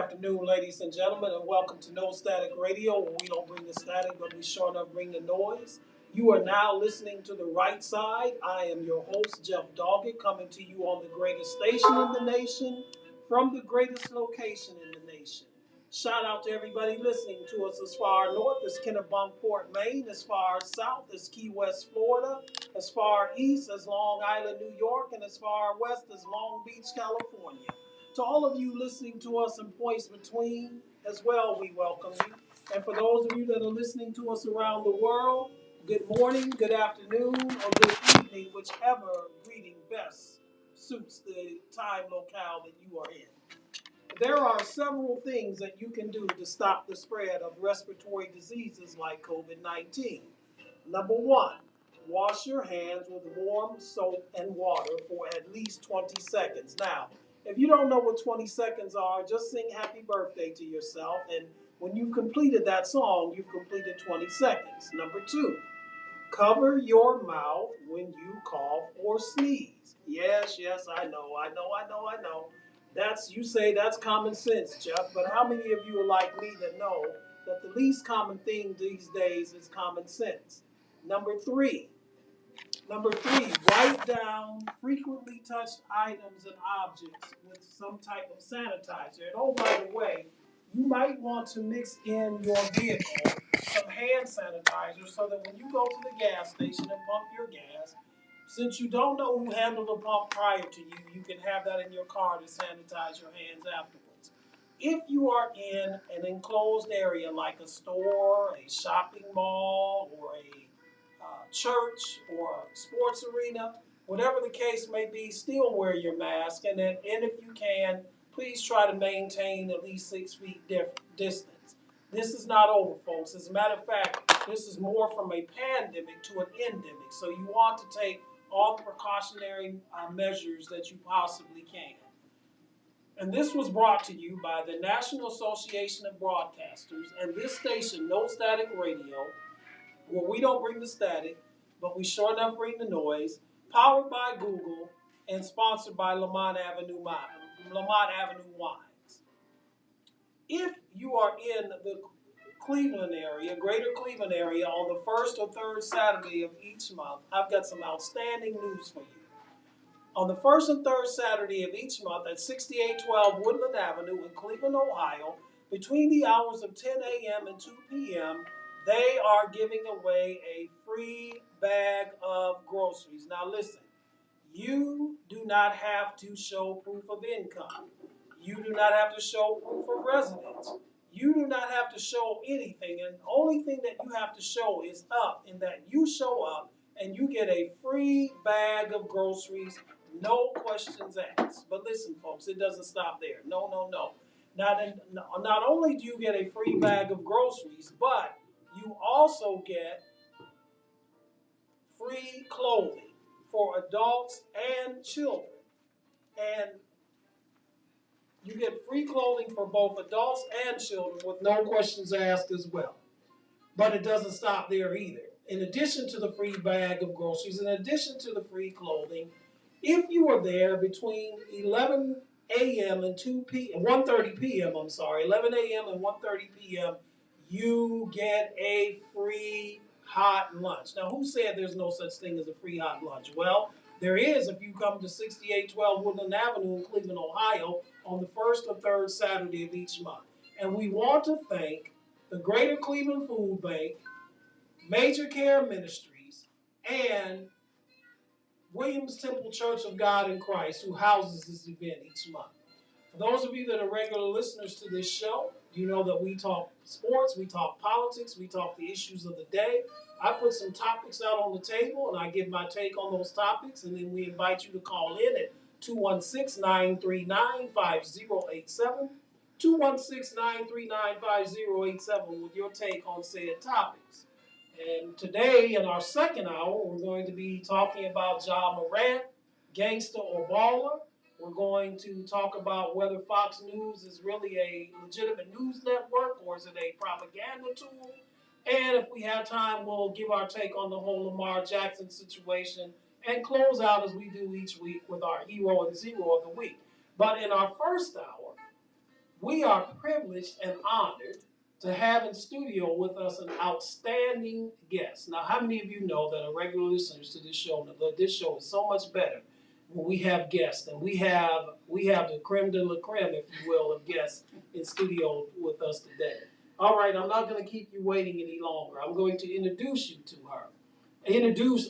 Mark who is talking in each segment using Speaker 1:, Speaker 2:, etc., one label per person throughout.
Speaker 1: Afternoon, ladies and gentlemen, and welcome to No Static Radio, where we don't bring the static, but we sure enough bring the noise. You are now listening to The Right Side. I am your host, Jeff Doggett, coming to you on the greatest station in the nation, from the greatest location in the nation. Shout out to everybody listening to us as far north as Kennebunkport, Maine, as far south as Key West, Florida, as far east as Long Island, New York, and as far west as Long Beach, California. To all of you listening to us in points between as well, we welcome you. And for those of you that are listening to us around the world, good morning, good afternoon, or good evening, whichever greeting best suits the time locale that you are in. There are several things that you can do to stop the spread of respiratory diseases like COVID-19. Number one, wash your hands with warm soap and water for at least 20 seconds. Now, if you don't know what 20 seconds are, just sing happy birthday to yourself. And when you've completed that song, you've completed 20 seconds. Number two, cover your mouth when you cough or sneeze. Yes, I know. You say that's common sense, Jeff, but how many of you are like me that know that the least common thing these days is common sense? Number three, write down frequently touched items and objects with some type of sanitizer. And oh, by the way, you might want to mix in your vehicle some hand sanitizer so that when you go to the gas station and pump your gas, since you don't know who handled the pump prior to you, you can have that in your car to sanitize your hands afterwards. If you are in an enclosed area like a store, a shopping mall, or a church or a sports arena, whatever the case may be, still wear your mask. And if you can, please try to maintain at least 6 feet distance. This is not over, folks. As a matter of fact, this is more from a pandemic to an endemic. So you want to take all the precautionary measures that you possibly can. And this was brought to you by the National Association of Broadcasters and this station, No Static Radio, where we don't bring the static, but we sure enough bring the noise, powered by Google and sponsored by Lamont Avenue Wines. If you are in the Cleveland area, greater Cleveland area, on the first or third Saturday of each month, I've got some outstanding news for you. On the first and third Saturday of each month at 6812 Woodland Avenue in Cleveland, Ohio, between the hours of 10 a.m. and 2 p.m., they are giving away a free bag of groceries. Now listen, you do not have to show proof of income. You do not have to show proof of residence. You do not have to show anything. And the only thing that you have to show is up, in that you show up and you get a free bag of groceries, no questions asked. But listen, folks, it doesn't stop there. No. Not only do you get a free bag of groceries, but you also get free clothing for adults and children. And you get free clothing for both adults and children with no questions asked as well. But it doesn't stop there either. In addition to the free bag of groceries, in addition to the free clothing, if you are there between 11 a.m. and 1:30 p.m., 11 a.m. and 1:30 p.m., you get a free hot lunch. Now, who said there's no such thing as a free hot lunch? Well, there is if you come to 6812 Woodland Avenue in Cleveland, Ohio, on the first or third Saturday of each month. And we want to thank the Greater Cleveland Food Bank, Major Care Ministries, and Williams Temple Church of God in Christ, who houses this event each month. For those of you that are regular listeners to this show, you know that we talk sports, we talk politics, we talk the issues of the day. I put some topics out on the table, and I give my take on those topics, and then we invite you to call in at 216-939-5087, 216-939-5087 with your take on said topics. And today, in our second hour, we're going to be talking about Ja Morant, gangster or baller. We're going to talk about whether Fox News is really a legitimate news network or is it a propaganda tool. And if we have time, we'll give our take on the whole Lamar Jackson situation and close out, as we do each week, with our hero and zero of the week. But in our first hour, We are privileged and honored to have in studio with us an outstanding guest. Now, how many of you know that are regular listeners to this show? That this show is so much better when we have guests, and we have the creme de la creme, if you will, of guests in studio with us today. All right, I'm not going to keep you waiting any longer. I'm going to introduce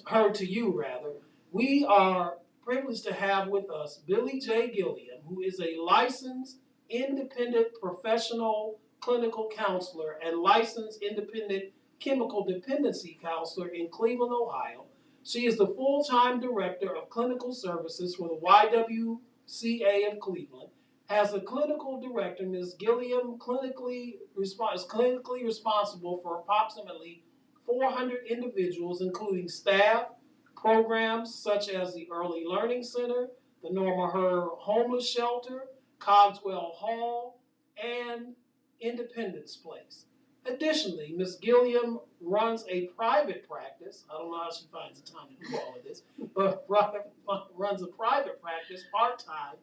Speaker 1: her to you, rather. We are privileged to have with us Billy J. Gilliam, who is a licensed independent professional clinical counselor and licensed independent chemical dependency counselor in Cleveland, Ohio. She is the full-time director of clinical services for the YWCA of Cleveland. As a clinical director, Ms. Gilliam is clinically responsible for approximately 400 individuals, including staff, programs such as the Early Learning Center, the Norma Her Homeless Shelter, Cogswell Hall, and Independence Place. Additionally, Ms. Gilliam runs a private practice. I don't know how she finds the time to do all of this, but runs a private practice part-time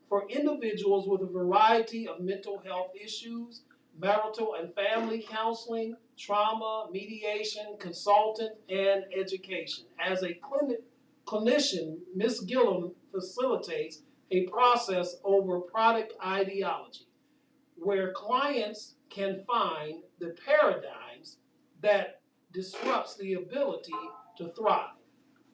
Speaker 1: for individuals with a variety of mental health issues, marital and family counseling, trauma, mediation, consultant, and education. As a clinician, Ms. Gilliam facilitates a process over product ideology, where clients can find the paradigms that disrupts the ability to thrive.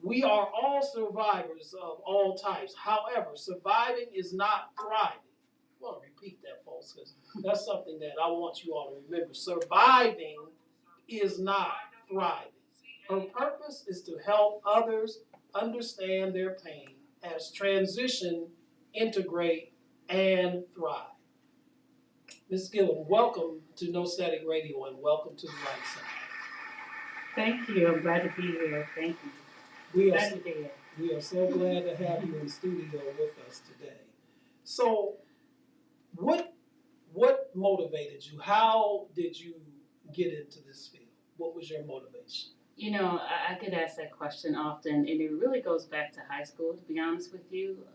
Speaker 1: We are all survivors of all types. However, surviving is not thriving. I want to repeat that, folks, because that's something that I want you all to remember. Surviving is not thriving. Her purpose is to help others understand their pain as transition, integrate, and thrive. Ms. Gilliam, welcome to No Static Radio and welcome to the right side.
Speaker 2: Thank you. I'm glad to be here. Thank you.
Speaker 1: We are so glad to have you in studio with us today. So, what motivated you? How did you get into this field? What was your motivation?
Speaker 2: You know, I get asked that question often, and it really goes back to high school, to be honest with you.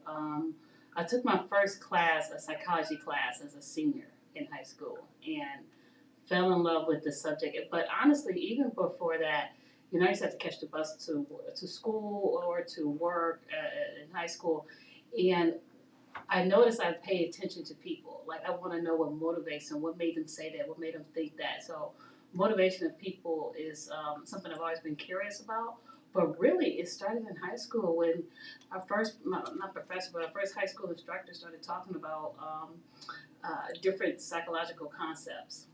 Speaker 2: I took my first class, a psychology class, as a senior in high school, and fell in love with the subject. But honestly, even before that, you know, I used to have to catch the bus to school or to work in high school, and I noticed I pay attention to people. Like, I want to know what motivates them, what made them say that, what made them think that. So motivation of people is something I've always been curious about. But really, it started in high school when our first, not professor, but our first high school instructor started talking about different psychological concepts.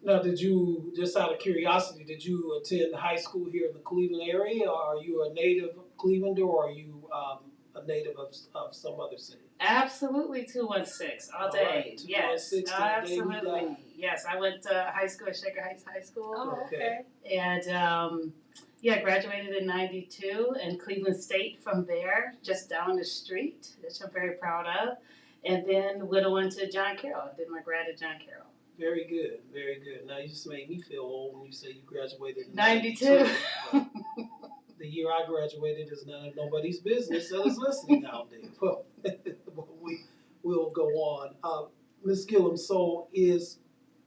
Speaker 1: Now, did you, just out of curiosity, did you attend high school here in the Cleveland area? Or are you a native Clevelander, or are you a native of some other city?
Speaker 2: Absolutely, 216 all day.
Speaker 1: Right,
Speaker 2: yes, absolutely. Yes, I went to high school at Shaker Heights High School.
Speaker 1: Oh, okay.
Speaker 2: And yeah, graduated in '92 and Cleveland State from there, just down the street, which I'm very proud of. And then went on to John Carroll. I did my grad at John Carroll.
Speaker 1: Very good, very good. Now, you just made me feel old when you say you graduated in
Speaker 2: 92.
Speaker 1: The year I graduated is none of nobody's business that is listening nowadays. Well, we'll go on. Ms. Gilliam, so is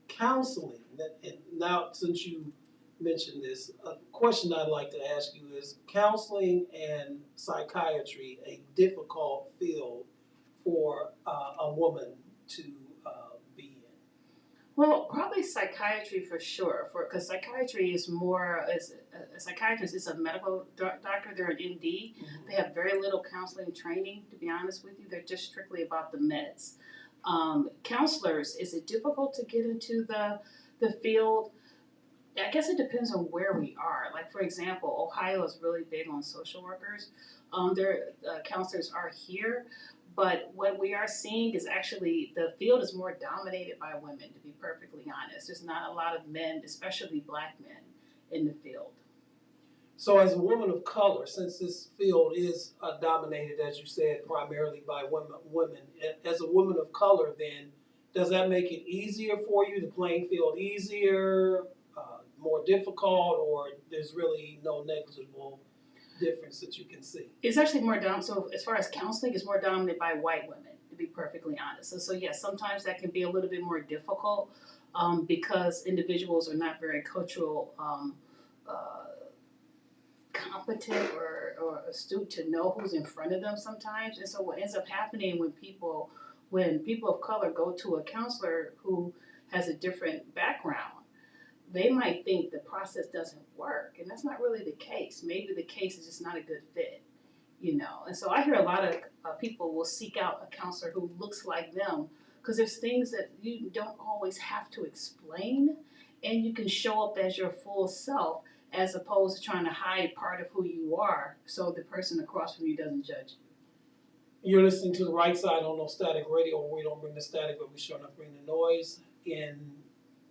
Speaker 1: counseling, and now since you mentioned this, a question I'd like to ask you is, counseling and psychiatry a difficult field for a woman to be in?
Speaker 2: Well, probably psychiatry for sure, because psychiatry is more, a psychiatrist is a medical doctor, they're an MD. Mm-hmm. They have very little counseling training, to be honest with you. They're just strictly about the meds. Counselors, is it difficult to get into the field? I guess it depends on where we are. Like, for example, Ohio is really big on social workers. Their counselors are here. But what we are seeing is actually the field is more dominated by women, to be perfectly honest. There's not a lot of men, especially black men, in the field.
Speaker 1: So as a woman of color, since this field is dominated, as you said, primarily by women, as a woman of color, then, does that make it easier for you, the playing field easier, more difficult, or there's really no negligible difference that you can see?
Speaker 2: It's actually more dominant. So as far as counseling, it's more dominated by white women, to be perfectly honest. So yes, sometimes that can be a little bit more difficult because individuals are not very cultural uh, competent or astute to know who's in front of them sometimes. And so what ends up happening when people of color go to a counselor who has a different background, they might think the process doesn't work, and that's not really the case. Maybe the case is just not a good fit, you know. And so I hear a lot of people will seek out a counselor who looks like them because there's things that you don't always have to explain, and you can show up as your full self as opposed to trying to hide part of who you are so the person across from you doesn't judge you.
Speaker 1: You're listening to the right side on No Static Radio, where we don't bring the static, but we sure enough bring the noise. In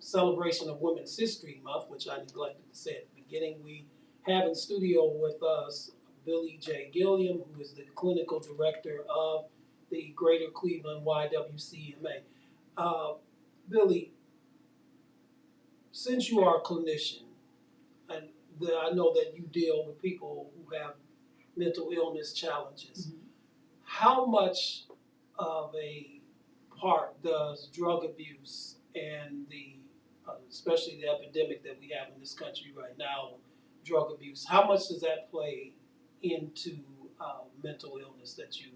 Speaker 1: celebration of Women's History Month, which I neglected to say at the beginning, we have in studio with us Billy J. Gilliam, who is the clinical director of the Greater Cleveland YWCA. Billy, since you are a clinician, and I know that you deal with people who have mental illness challenges,
Speaker 2: Mm-hmm.
Speaker 1: how much of a part does drug abuse and especially the epidemic that we have in this country right now, drug abuse, how much does that play into mental illness that you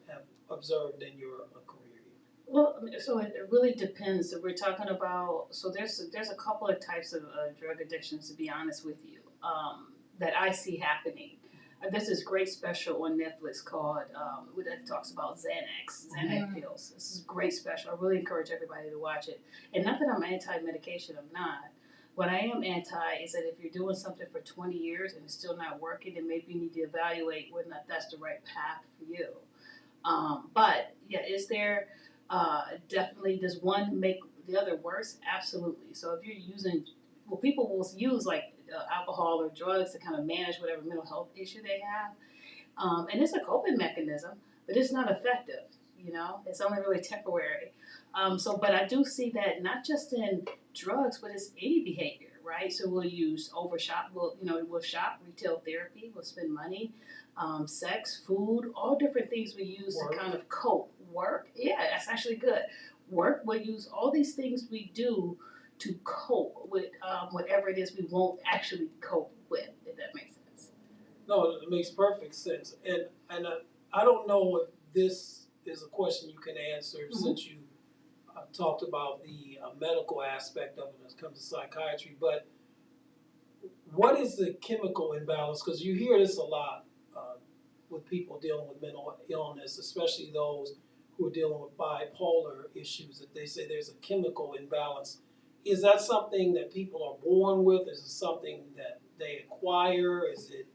Speaker 1: have observed in your career?
Speaker 2: Well, I mean, so it really depends. So we're talking about, so there's a couple of types of drug addictions, to be honest with you, that I see happening. There's this great special on Netflix called that talks about Xanax pills. This is a great special. I really encourage everybody to watch it. And not that I'm anti-medication, I'm not. What I am anti is that if you're doing something for 20 years and it's still not working, then maybe you need to evaluate whether or not that's the right path for you. But yeah, is there definitely, does one make the other worse? Absolutely. So if you're using, well, people will use like alcohol or drugs to kind of manage whatever mental health issue they have. And it's a coping mechanism, but it's not effective. You know, it's only really temporary. But I do see that not just in drugs, but it's any behavior, right? So we'll use overshop. We'll shop, retail therapy. We'll spend money, sex, food, all different things we use
Speaker 1: Work.
Speaker 2: to kind of cope. Work, yeah, that's actually good. Work. We'll use all these things we do to cope with whatever it is we won't actually cope with. If that makes sense.
Speaker 1: No, it makes perfect sense. And I don't know if this is a question you can answer since you talked about the medical aspect of it when it comes to psychiatry, but what is the chemical imbalance? Because you hear this a lot with people dealing with mental illness, especially those who are dealing with bipolar issues, that they say there's a chemical imbalance. Is that something that people are born with? Is it something that they acquire? Is it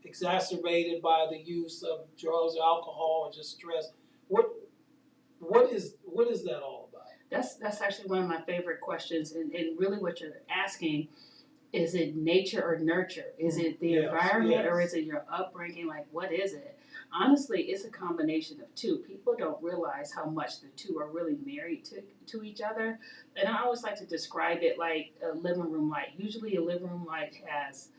Speaker 1: exacerbated by the use of drugs or alcohol or just stress? What is that all about?
Speaker 2: That's actually one of my favorite questions, and really what you're asking. Is it nature or nurture? Is it the environment or is it your upbringing? Like, what is it? Honestly, it's a combination of two. People don't realize how much the two are really married to each other. And I always like to describe it like a living room light. Usually a living room light has,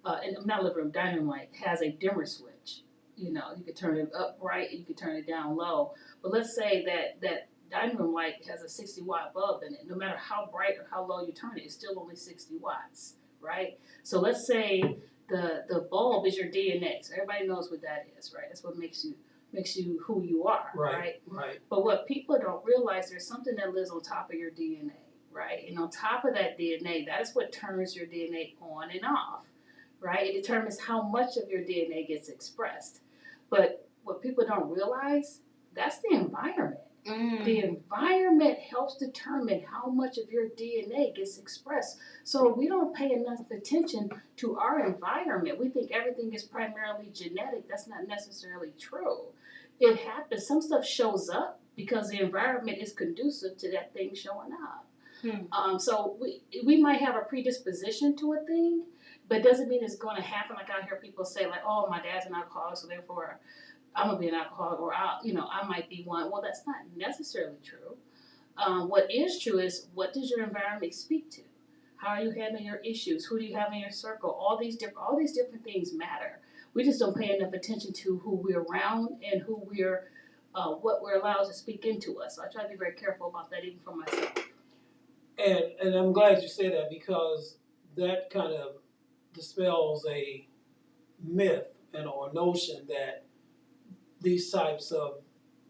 Speaker 2: and not living room, dining room light has a dimmer switch. You know, you could turn it up bright, you could turn it down low. But let's say that dining room light has a 60-watt bulb in it. No matter how bright or how low you turn it, it's still only 60 watts. Right? So let's say the bulb is your DNA. So everybody knows what that is, right? That's what makes you who you are, right?
Speaker 1: Right.
Speaker 2: But what people don't realize, there's something that lives on top of your DNA, right? And on top of that DNA, that is what turns your DNA on and off, right? It determines how much of your DNA gets expressed. But what people don't realize, that's the environment. The environment helps determine how much of your DNA gets expressed. So we don't pay enough attention to our environment. We think everything is primarily genetic. That's not necessarily true. It happens. Some stuff shows up because the environment is conducive to that thing showing up. So we might have a predisposition to a thing, but it doesn't mean it's going to happen. Like I hear people say, like, "Oh, my dad's an alcoholic, so therefore I'm gonna be an alcoholic," or I might be one. Well, that's not necessarily true. What is true is, what does your environment speak to? How are you handling your issues? Who do you have in your circle? All these different things matter. We just don't pay enough attention to who we're around and who we're what we're allowed to speak into us. So I try to be very careful about that, even for myself.
Speaker 1: And I'm glad you said that, because that kind of dispels a myth and or notion that these types of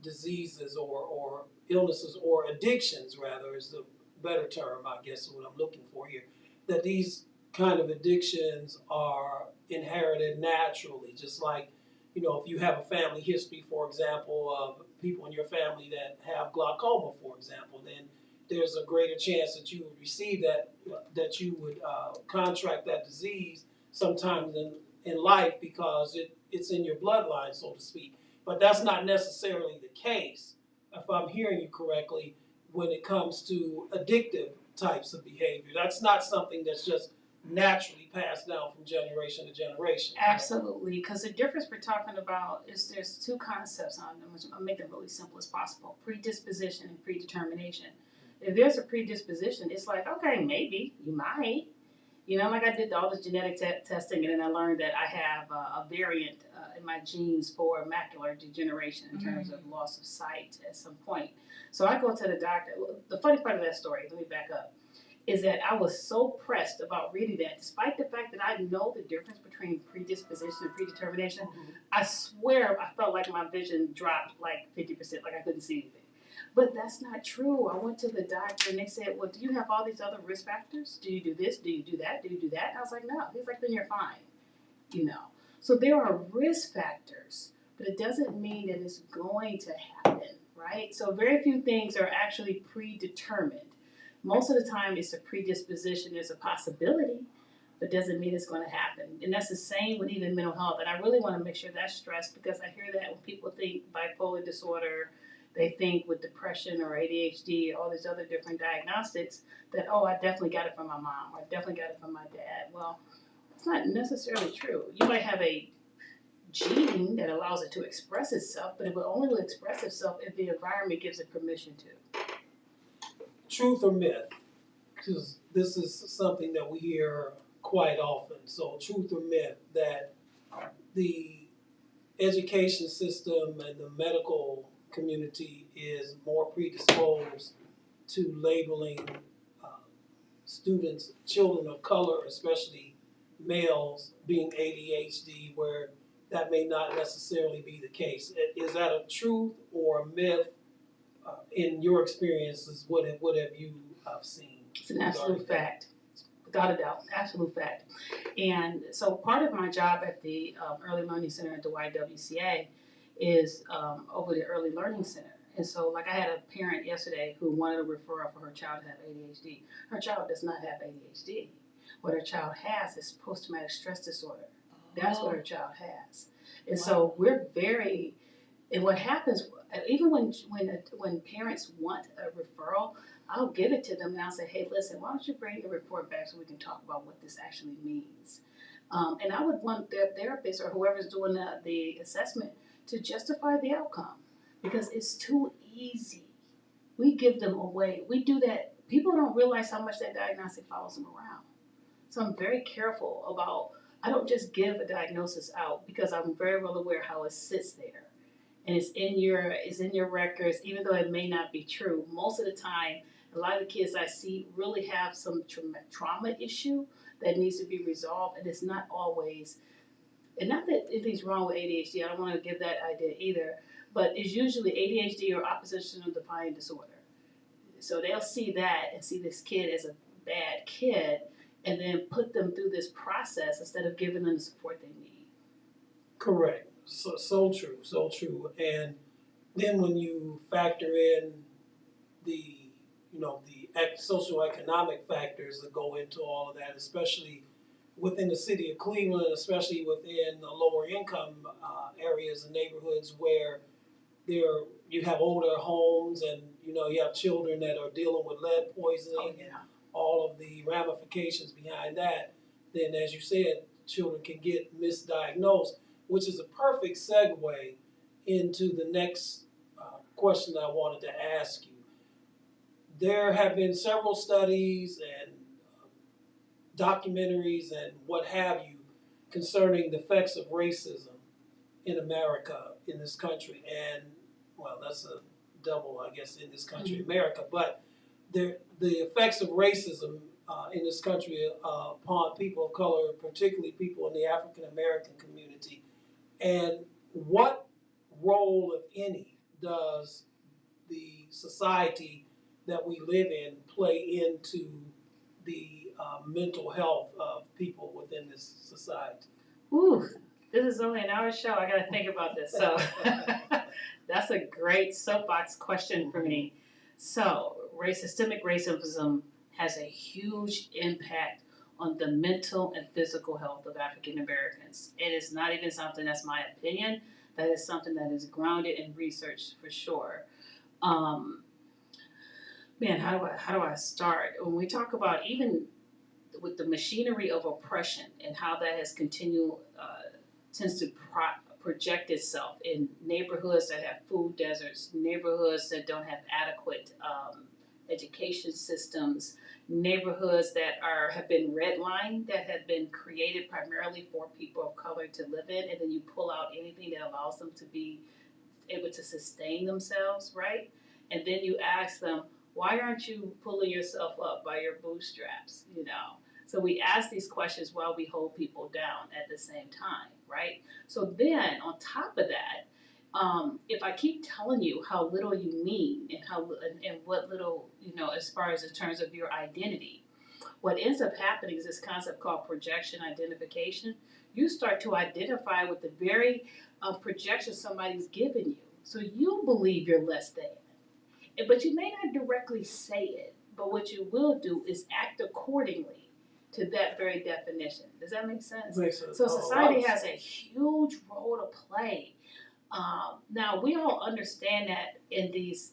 Speaker 1: diseases or illnesses or addictions, rather, is the better term, I guess, is what I'm looking for here, that these kind of addictions are inherited naturally, just like, if you have a family history, for example, of people in your family that have glaucoma, for example, then there's a greater chance that you would receive that you would contract that disease sometimes in life, because it's in your bloodline, so to speak. But that's not necessarily the case, if I'm hearing you correctly, when it comes to addictive types of behavior. That's not something that's just naturally passed down from generation to generation.
Speaker 2: Absolutely, because the difference we're talking about is there's two concepts on them, which I'll make them really simple as possible: predisposition and predetermination. If there's a predisposition, it's like, okay, maybe you might. Like I did all this genetic testing, and then I learned that I have a variant in my genes for macular degeneration in terms of loss of sight at some point. So I go to the doctor. The funny part of that story, let me back up, is that I was so pressed about reading that, despite the fact that I know the difference between predisposition and predetermination. I swear I felt like my vision dropped like 50%, like I couldn't see anything. But that's not true. I went to the doctor and they said, well, do you have all these other risk factors? Do you do this? Do you do that? Do you do that? And I was like, no. He's like, then you're fine. So there are risk factors, but it doesn't mean that it's going to happen, right? So very few things are actually predetermined. Most of the time it's a predisposition, there's a possibility, but doesn't mean it's going to happen. And that's the same with even mental health. And I really want to make sure that's stressed, because I hear that when people think bipolar disorder, they think with depression or ADHD, all these other different diagnostics, that, oh, I definitely got it from my mom, or I definitely got it from my dad. Well, it's not necessarily true. You might have a gene that allows it to express itself, but it will only express itself if the environment gives it permission to.
Speaker 1: Truth or myth? Because this is something that we hear quite often. So, truth or myth that the education system and the medical community is more predisposed to labeling uh, students, children of color, especially males, being ADHD, where that may not necessarily be the case. Is that a truth or a myth in your experiences? What have you seen?
Speaker 2: It's an absolute fact. Without a doubt, absolute fact. And so part of my job at the Early Learning Center at the YWCA is over the Early Learning Center. And so, like, I had a parent yesterday who wanted a referral for her child to have ADHD. Her child does not have ADHD. What her child has is post-traumatic stress disorder. That's what her child has. And so we're very, and what happens, even when parents want a referral, I'll give it to them and I'll say, hey, listen, why don't you bring the report back so we can talk about what this actually means. And I would want their therapist or whoever's doing the assessment to justify the outcome, because it's too easy. We give them away. We do that. People don't realize how much that diagnostic follows them around. So I'm very careful about, I don't just give a diagnosis out, because I'm very well aware how it sits there. And it's in your records, even though it may not be true. Most of the time, a lot of the kids I see really have some trauma issue that needs to be resolved, and it's not always, and not that anything's wrong with ADHD, I don't want to give that idea either, but it's usually ADHD or oppositional defiant disorder. So they'll see that and see this kid as a bad kid, and then put them through this process instead of giving them the support they need.
Speaker 1: Correct. So true, so true. And then when you factor in the the socioeconomic factors that go into all of that, especially within the city of Cleveland, especially within the lower income areas and neighborhoods where you have older homes, and you have children that are dealing with lead poisoning and all of the ramifications behind that. Then, as you said, children can get misdiagnosed, which is a perfect segue into the next question I wanted to ask you. There have been several studies and documentaries and what have you concerning the effects of racism in America, in this country. And well, that's a double, I guess, in this country, America, but the effects of racism in this country upon people of color, particularly people in the African American community, and what role, if any, does the society that we live in play into the mental health of people within this society?
Speaker 2: Ooh, this is only an hour show. I got to think about this. So that's a great soapbox question for me. So, systemic racism has a huge impact on the mental and physical health of African Americans. It is not even something that's my opinion. That is something that is grounded in research for sure. Um, Man, how do I start? When we talk about even with the machinery of oppression and how that has continued tends to project itself in neighborhoods that have food deserts, neighborhoods that don't have adequate education systems, neighborhoods that have been redlined, that have been created primarily for people of color to live in, and then you pull out anything that allows them to be able to sustain themselves, right? And then you ask them, why aren't you pulling yourself up by your bootstraps, you know? So we ask these questions while we hold people down at the same time, right? So then on top of that, if I keep telling you how little you mean and what little, you know, as far as in terms of your identity, what ends up happening is this concept called projection identification. You start to identify with the very projection somebody's given you. So you believe you're less than. But you may not directly say it, but what you will do is act accordingly to that very definition. Does that make sense?
Speaker 1: Makes sense.
Speaker 2: So society has a huge role to play. Now we all understand that in these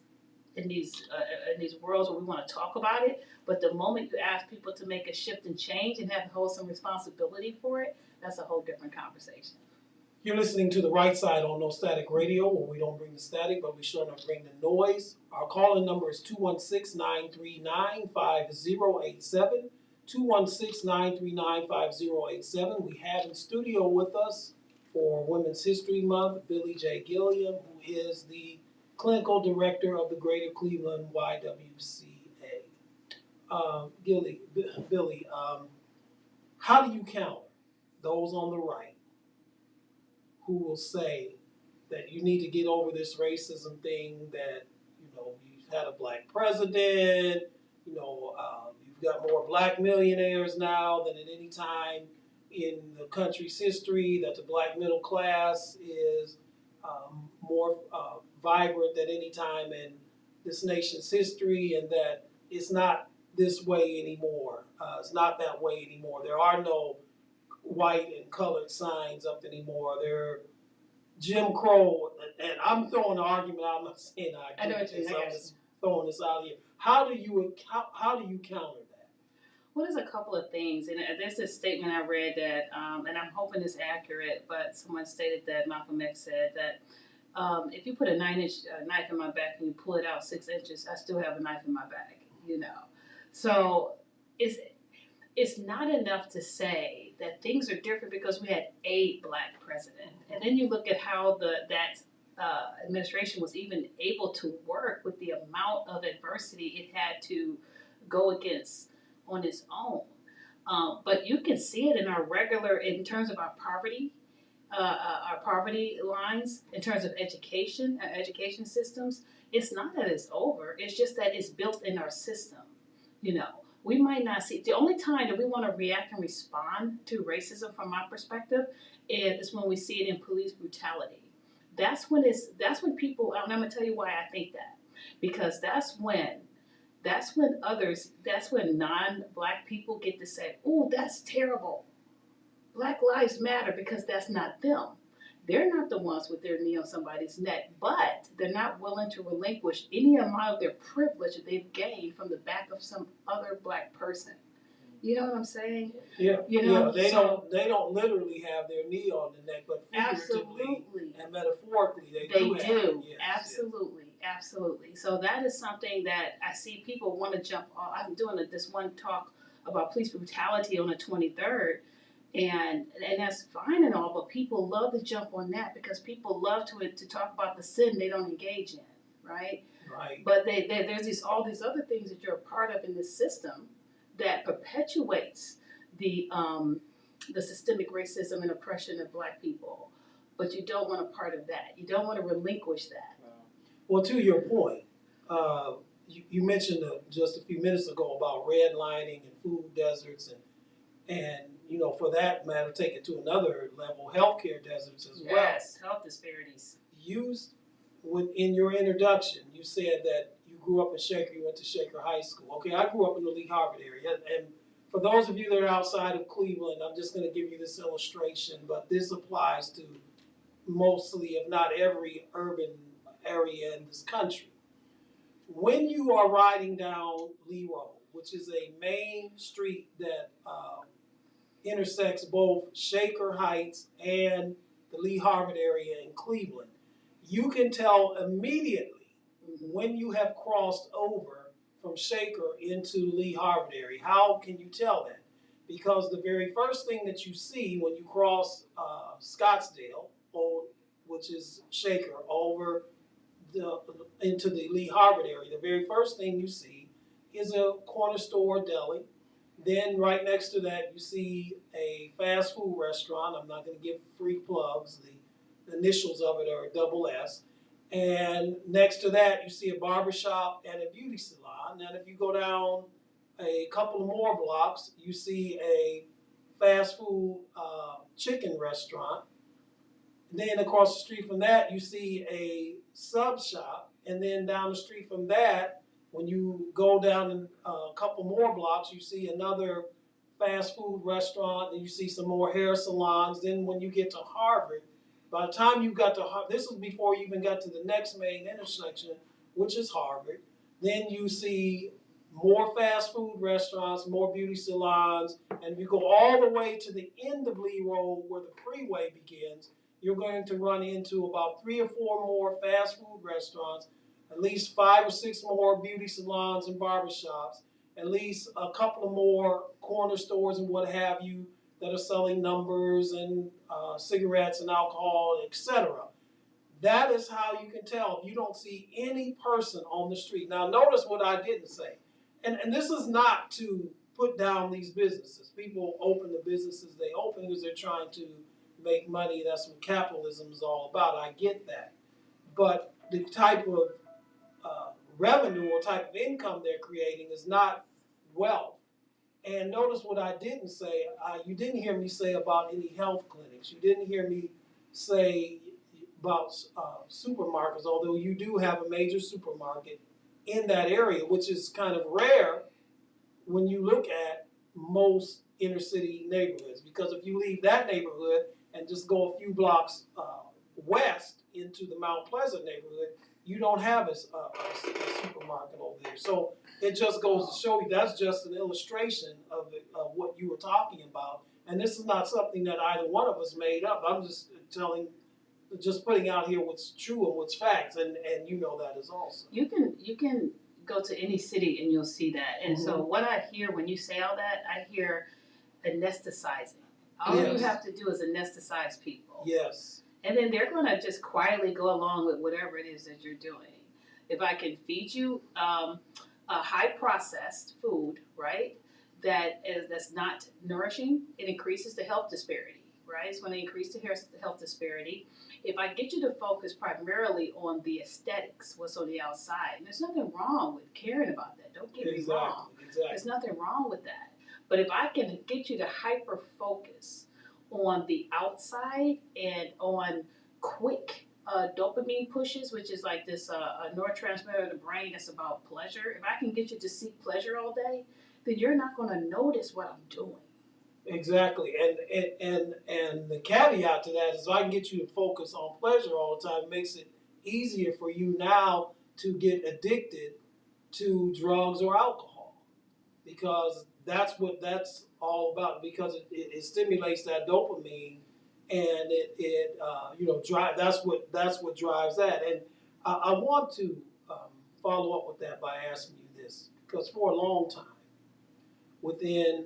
Speaker 2: worlds where we want to talk about it, but the moment you ask people to make a shift and change and have to hold some responsibility for it, that's a whole different conversation.
Speaker 1: You're listening to The Right Side on No Static Radio, where we don't bring the static, but we sure enough bring the noise. Our call-in number is 216-939-5087, 216-939-5087. We have in studio with us for Women's History Month, Billy J. Gilliam, who is the clinical director of the Greater Cleveland YWCA. Billy, how do you counter those on the right who will say that you need to get over this racism thing, that, you know, you've had a black president, you know, you've got more black millionaires now than at any time in the country's history, that the black middle class is more vibrant than any time in this nation's history, and that it's not this way anymore. It's not that way anymore. There are no white and colored signs up anymore. They're Jim Crow, and I'm throwing an argument out. I'm not saying I agree with this. I'm just throwing this out here. How do you counter that?
Speaker 2: Well, there's a couple of things, and there's this statement I read that, and I'm hoping it's accurate, but someone stated that Malcolm X said that if you put a 9-inch knife in my back and you pull it out 6 inches, I still have a knife in my back, you know. So it's not enough to say that things are different because we had a black president. And then you look at how that administration was even able to work with the amount of adversity it had to go against on its own. But you can see it in in terms of our poverty lines, in terms of education systems. It's not that it's over. It's just that it's built in our system, you know. We might not see, the only time that we want to react and respond to racism from my perspective is when we see it in police brutality. That's when people, and I'm going to tell you why I think that. Because that's when non-black people get to say, "Oh, that's terrible. Black lives matter," because that's not them. They're not the ones with their knee on somebody's neck, but they're not willing to relinquish any amount of their privilege that they've gained from the back of some other black person. You know what I'm saying?
Speaker 1: Yeah,
Speaker 2: you know,
Speaker 1: yeah. They don't literally have their knee on the neck, but figuratively and metaphorically they do.
Speaker 2: Yes, absolutely. So that is something that I see people want to jump off. I'm doing this one talk about police brutality on the 23rd. And that's fine and all, but people love to jump on that because people love to talk about the sin they don't engage in, right?
Speaker 1: Right.
Speaker 2: But there's all these other things that you're a part of in this system that perpetuates the systemic racism and oppression of Black people. But you don't want a part of that. You don't want to relinquish that.
Speaker 1: Well, to your point, you mentioned just a few minutes ago about redlining and food deserts and for that matter, take it to another level, healthcare deserts as well.
Speaker 2: Yes, health disparities.
Speaker 1: In your introduction, you said that you grew up in Shaker, you went to Shaker High School. Okay, I grew up in the Lee Harvard area, and for those of you that are outside of Cleveland, I'm just going to give you this illustration, but this applies to mostly, if not every, urban area in this country. When you are riding down Lee Road, which is a main street that intersects both Shaker Heights and the Lee Harvard area in Cleveland, you can tell immediately when you have crossed over from Shaker into Lee Harvard area. How can you tell that? Because the very first thing that you see when you cross Scottsdale, which is Shaker, over into the Lee Harvard area, the very first thing you see is a corner store deli. Then right next to that, you see a fast food restaurant. I'm not going to give free plugs. The initials of it are double S. And next to that, you see a barbershop and a beauty salon. And if you go down a couple of more blocks, you see a fast food chicken restaurant. And then across the street from that, you see a sub shop. And then down the street from that, when you go down a couple more blocks, you see another fast food restaurant, and you see some more hair salons. Then when you get to Harvard, by the time you got to this was before you even got to the next main intersection, which is Harvard. Then you see more fast food restaurants, more beauty salons, and if you go all the way to the end of Lee Road where the freeway begins, you're going to run into about 3 or 4 more fast food restaurants, at least 5 or 6 more beauty salons and barbershops, at least a couple of more corner stores and what have you that are selling numbers and cigarettes and alcohol, etc. That is how you can tell if you don't see any person on the street. Now, notice what I didn't say. And this is not to put down these businesses. People open the businesses they open because they're trying to make money. That's what capitalism is all about. I get that. But the type of revenue or type of income they're creating is not wealth. And notice what I didn't say. You didn't hear me say about any health clinics. You didn't hear me say about supermarkets, although you do have a major supermarket in that area, which is kind of rare when you look at most inner city neighborhoods. Because if you leave that neighborhood and just go a few blocks west into the Mount Pleasant neighborhood, you don't have a supermarket over there. So it just goes to show you that's just an illustration of what you were talking about. And this is not something that either one of us made up. I'm just putting out here what's true and what's facts, and you know that is also.
Speaker 2: You can go to any city and you'll see that. And so what I hear when you say all that, I hear anesthetizing. All you have to do is anesthetize people.
Speaker 1: Yes.
Speaker 2: And then they're going to just quietly go along with whatever it is that you're doing. If I can feed you a high processed food, right, that's not nourishing, it increases the health disparity, right? It's going to increase the health disparity. If I get you to focus primarily on the aesthetics, what's on the outside, and there's nothing wrong with caring about that. Don't get me wrong.
Speaker 1: Exactly.
Speaker 2: There's nothing wrong with that. But if I can get you to hyper focus on the outside and on quick dopamine pushes, which is like this a neurotransmitter of the brain that's about pleasure. If I can get you to seek pleasure all day, then you're not going to notice what I'm doing.
Speaker 1: Exactly, and the caveat to that is if I can get you to focus on pleasure all the time, it makes it easier for you now to get addicted to drugs or alcohol, because that's what that's all about. Because it stimulates that dopamine, and it drive. That's what drives that. And I want to follow up with that by asking you this, because for a long time, within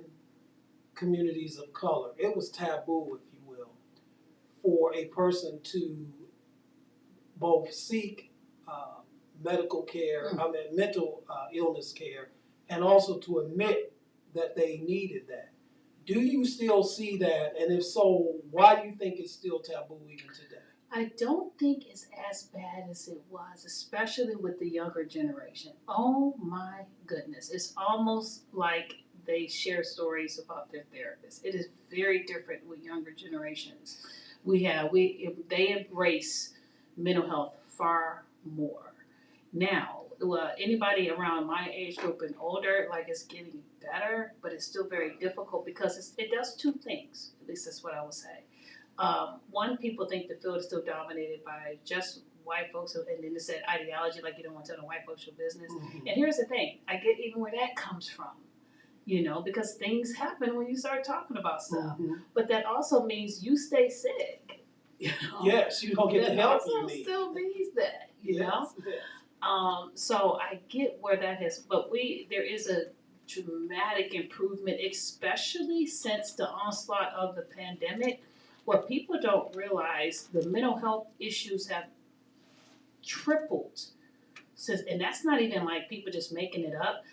Speaker 1: communities of color, it was taboo, if you will, for a person to both seek medical care, mental illness care, and also to admit that they needed that. Do you still see that? And if so, why do you think it's still taboo even today?
Speaker 2: I don't think it's as bad as it was, especially with the younger generation. Oh my goodness. It's almost like they share stories about their therapists. It is very different with younger generations. They embrace mental health far more. Now, anybody around my age group and older, like, it's getting better, but it's still very difficult because it does two things. At least that's what I would say. One, people think the field is still dominated by just white folks, and then it's that ideology, like, you don't want to tell the white folks your business. Mm-hmm. And here's the thing, I get even where that comes from, because things happen when you start talking about stuff. Mm-hmm. But that also means you stay sick.
Speaker 1: Yes, you don't get the help you need.
Speaker 2: That also still means that, you know?
Speaker 1: Yes.
Speaker 2: So I get where that is, but there is a dramatic improvement, especially since the onslaught of the pandemic. What people don't realize, the mental health issues have tripled since, and that's not even like people just making it up.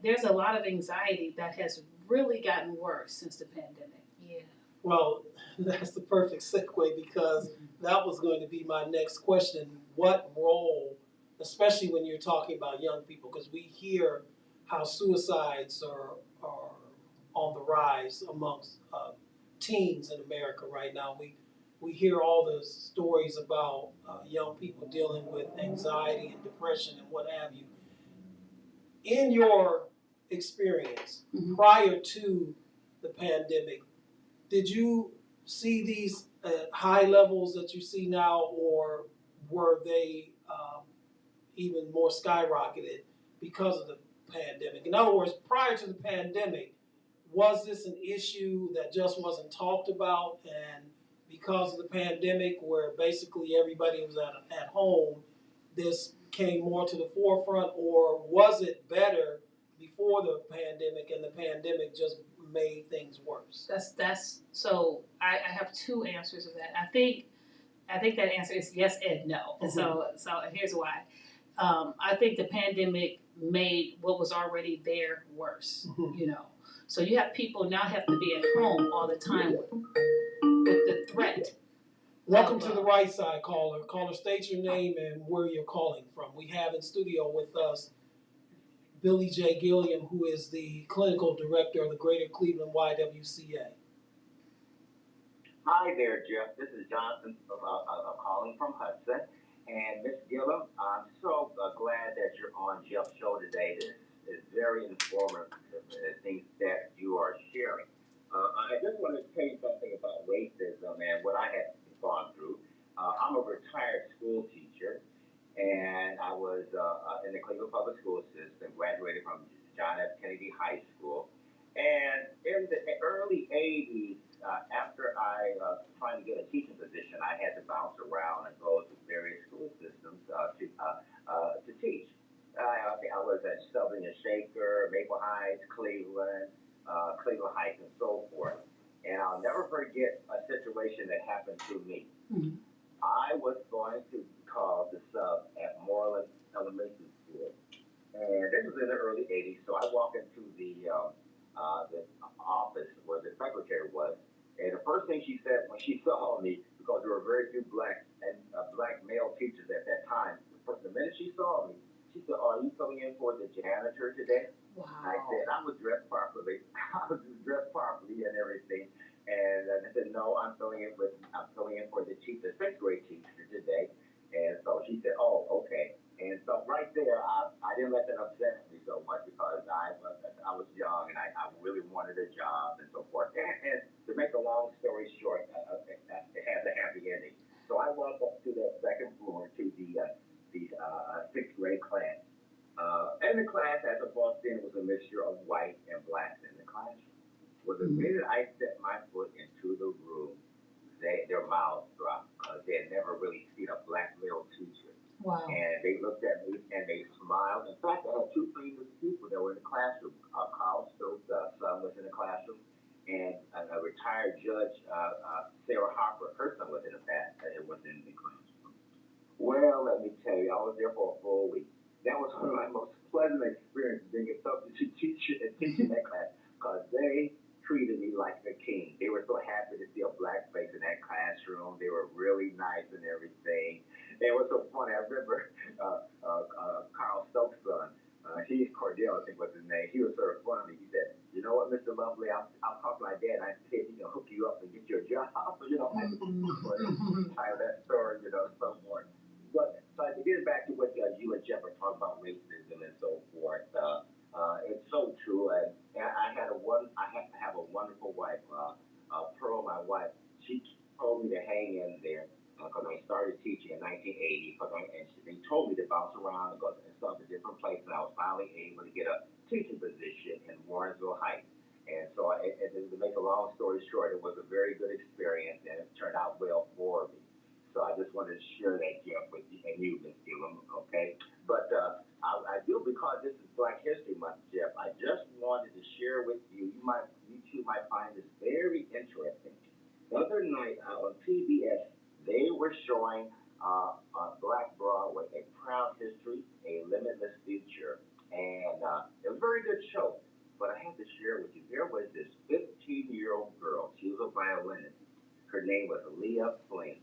Speaker 2: There's a lot of anxiety that has really gotten worse since the pandemic. Yeah.
Speaker 1: Well, that's the perfect segue because that was going to be my next question. What role, especially when you're talking about young people, because we hear how suicides are on the rise amongst teens in America right now. We hear all the stories about young people dealing with anxiety and depression and what have you. In your experience, prior to the pandemic, did you see these high levels that you see now, or were they even more skyrocketed because of the pandemic? In other words, prior to the pandemic, was this an issue that just wasn't talked about, and because of the pandemic, where basically everybody was at home, this came more to the forefront, or was it better before the pandemic and the pandemic just made things worse?
Speaker 2: So I have two answers of that. I think that answer is yes and no. Mm-hmm. So here's why. I think the pandemic made what was already there worse. Mm-hmm. So you have people now have to be at home all the time with the threat.
Speaker 1: Welcome to the right side, caller. Caller, state your name and where you're calling from. We have in studio with us Billy J. Gilliam, who is the clinical director of the Greater Cleveland YWCA.
Speaker 3: Hi there, Jeff. This is Jonathan calling from Hudson. And Ms. Gilliam, I'm so glad that you're on Jeff's show today. This is very informative, the things that you are sharing. I just want to tell you something about racism and what I have gone through. I'm a retired school teacher, and I was in the Cleveland Public School System, graduated from John F. Kennedy High School. And in the early 80s, after I was trying to get a teaching position, I had to bounce around and go to various school systems to teach. I was at Southern and Shaker, Maple Heights, Cleveland Heights, and so forth. And I'll never forget a situation that happened to me. Mm-hmm. I was going to call the sub at Moreland Elementary School, and this was in the early 80s. So I walked into the office where the secretary was, and the first thing she said when she saw me, because there were very few black male teachers at that time, the minute she saw me, she said, "Oh, are you filling in for the janitor today?"
Speaker 2: Wow.
Speaker 3: I said, "I was dressed properly. And everything." And I said, "No, I'm filling in for the sixth grade teacher today." And so she said, "Oh, okay." And so right there, I didn't let that upset me so much because I was young and I really wanted a job and so forth. And to make a long story short, it has a happy ending. So I walked up to the second floor to the sixth grade class. And the class, as I walked in, was a mixture of white and blacks in the classroom. Well, the minute I set my foot into the room, their mouths dropped because they had never really seen a black male teacher.
Speaker 2: Wow.
Speaker 3: And they looked at me and they smiled. In fact, I had two famous people that were in the classroom. Carl Stokes' son was in the classroom, and retired Judge Sarah Harper, her son was in the class. It was in the classroom. Well, let me tell you, I was there for a full week. That was one of my most pleasant experiences being a substitute teacher and teaching that class because they treated me like a king. They were so happy to see a black face in that classroom. They were really nice and everything. It was so funny. I remember Carl Stokes' son. He's Cordell, I think was his name. He was sort of funny. He said, "You know what, Mr. Lovely, I'll talk to my dad. I said he can hook you up and get you a job." You know, I tell that story, you know, so forth. But to get back to what you and Jeff are talking about racism and so forth, it's so true. And I have a wonderful wife, Pearl, my wife. She told me to hang in there because I started teaching in 1980. They told me to bounce around and go and stuff in different places. And I was finally able to get a teaching position in Warrensville Heights. And so, to make a long story short, it was a very good experience, and it turned out well for me. So I just wanted to share that, Jeff, with you and you, Ms. Gilliam, okay? But I do, because this is Black History Month, Jeff, I just wanted to share with you, you two might find this very interesting. The other night on PBS, they were showing on Black Broadway, A Proud History, A Limitless Future. And it was a very good show. But I have to share with you, there was this 15-year-old girl. She was a violinist. Her name was Leah Flynn.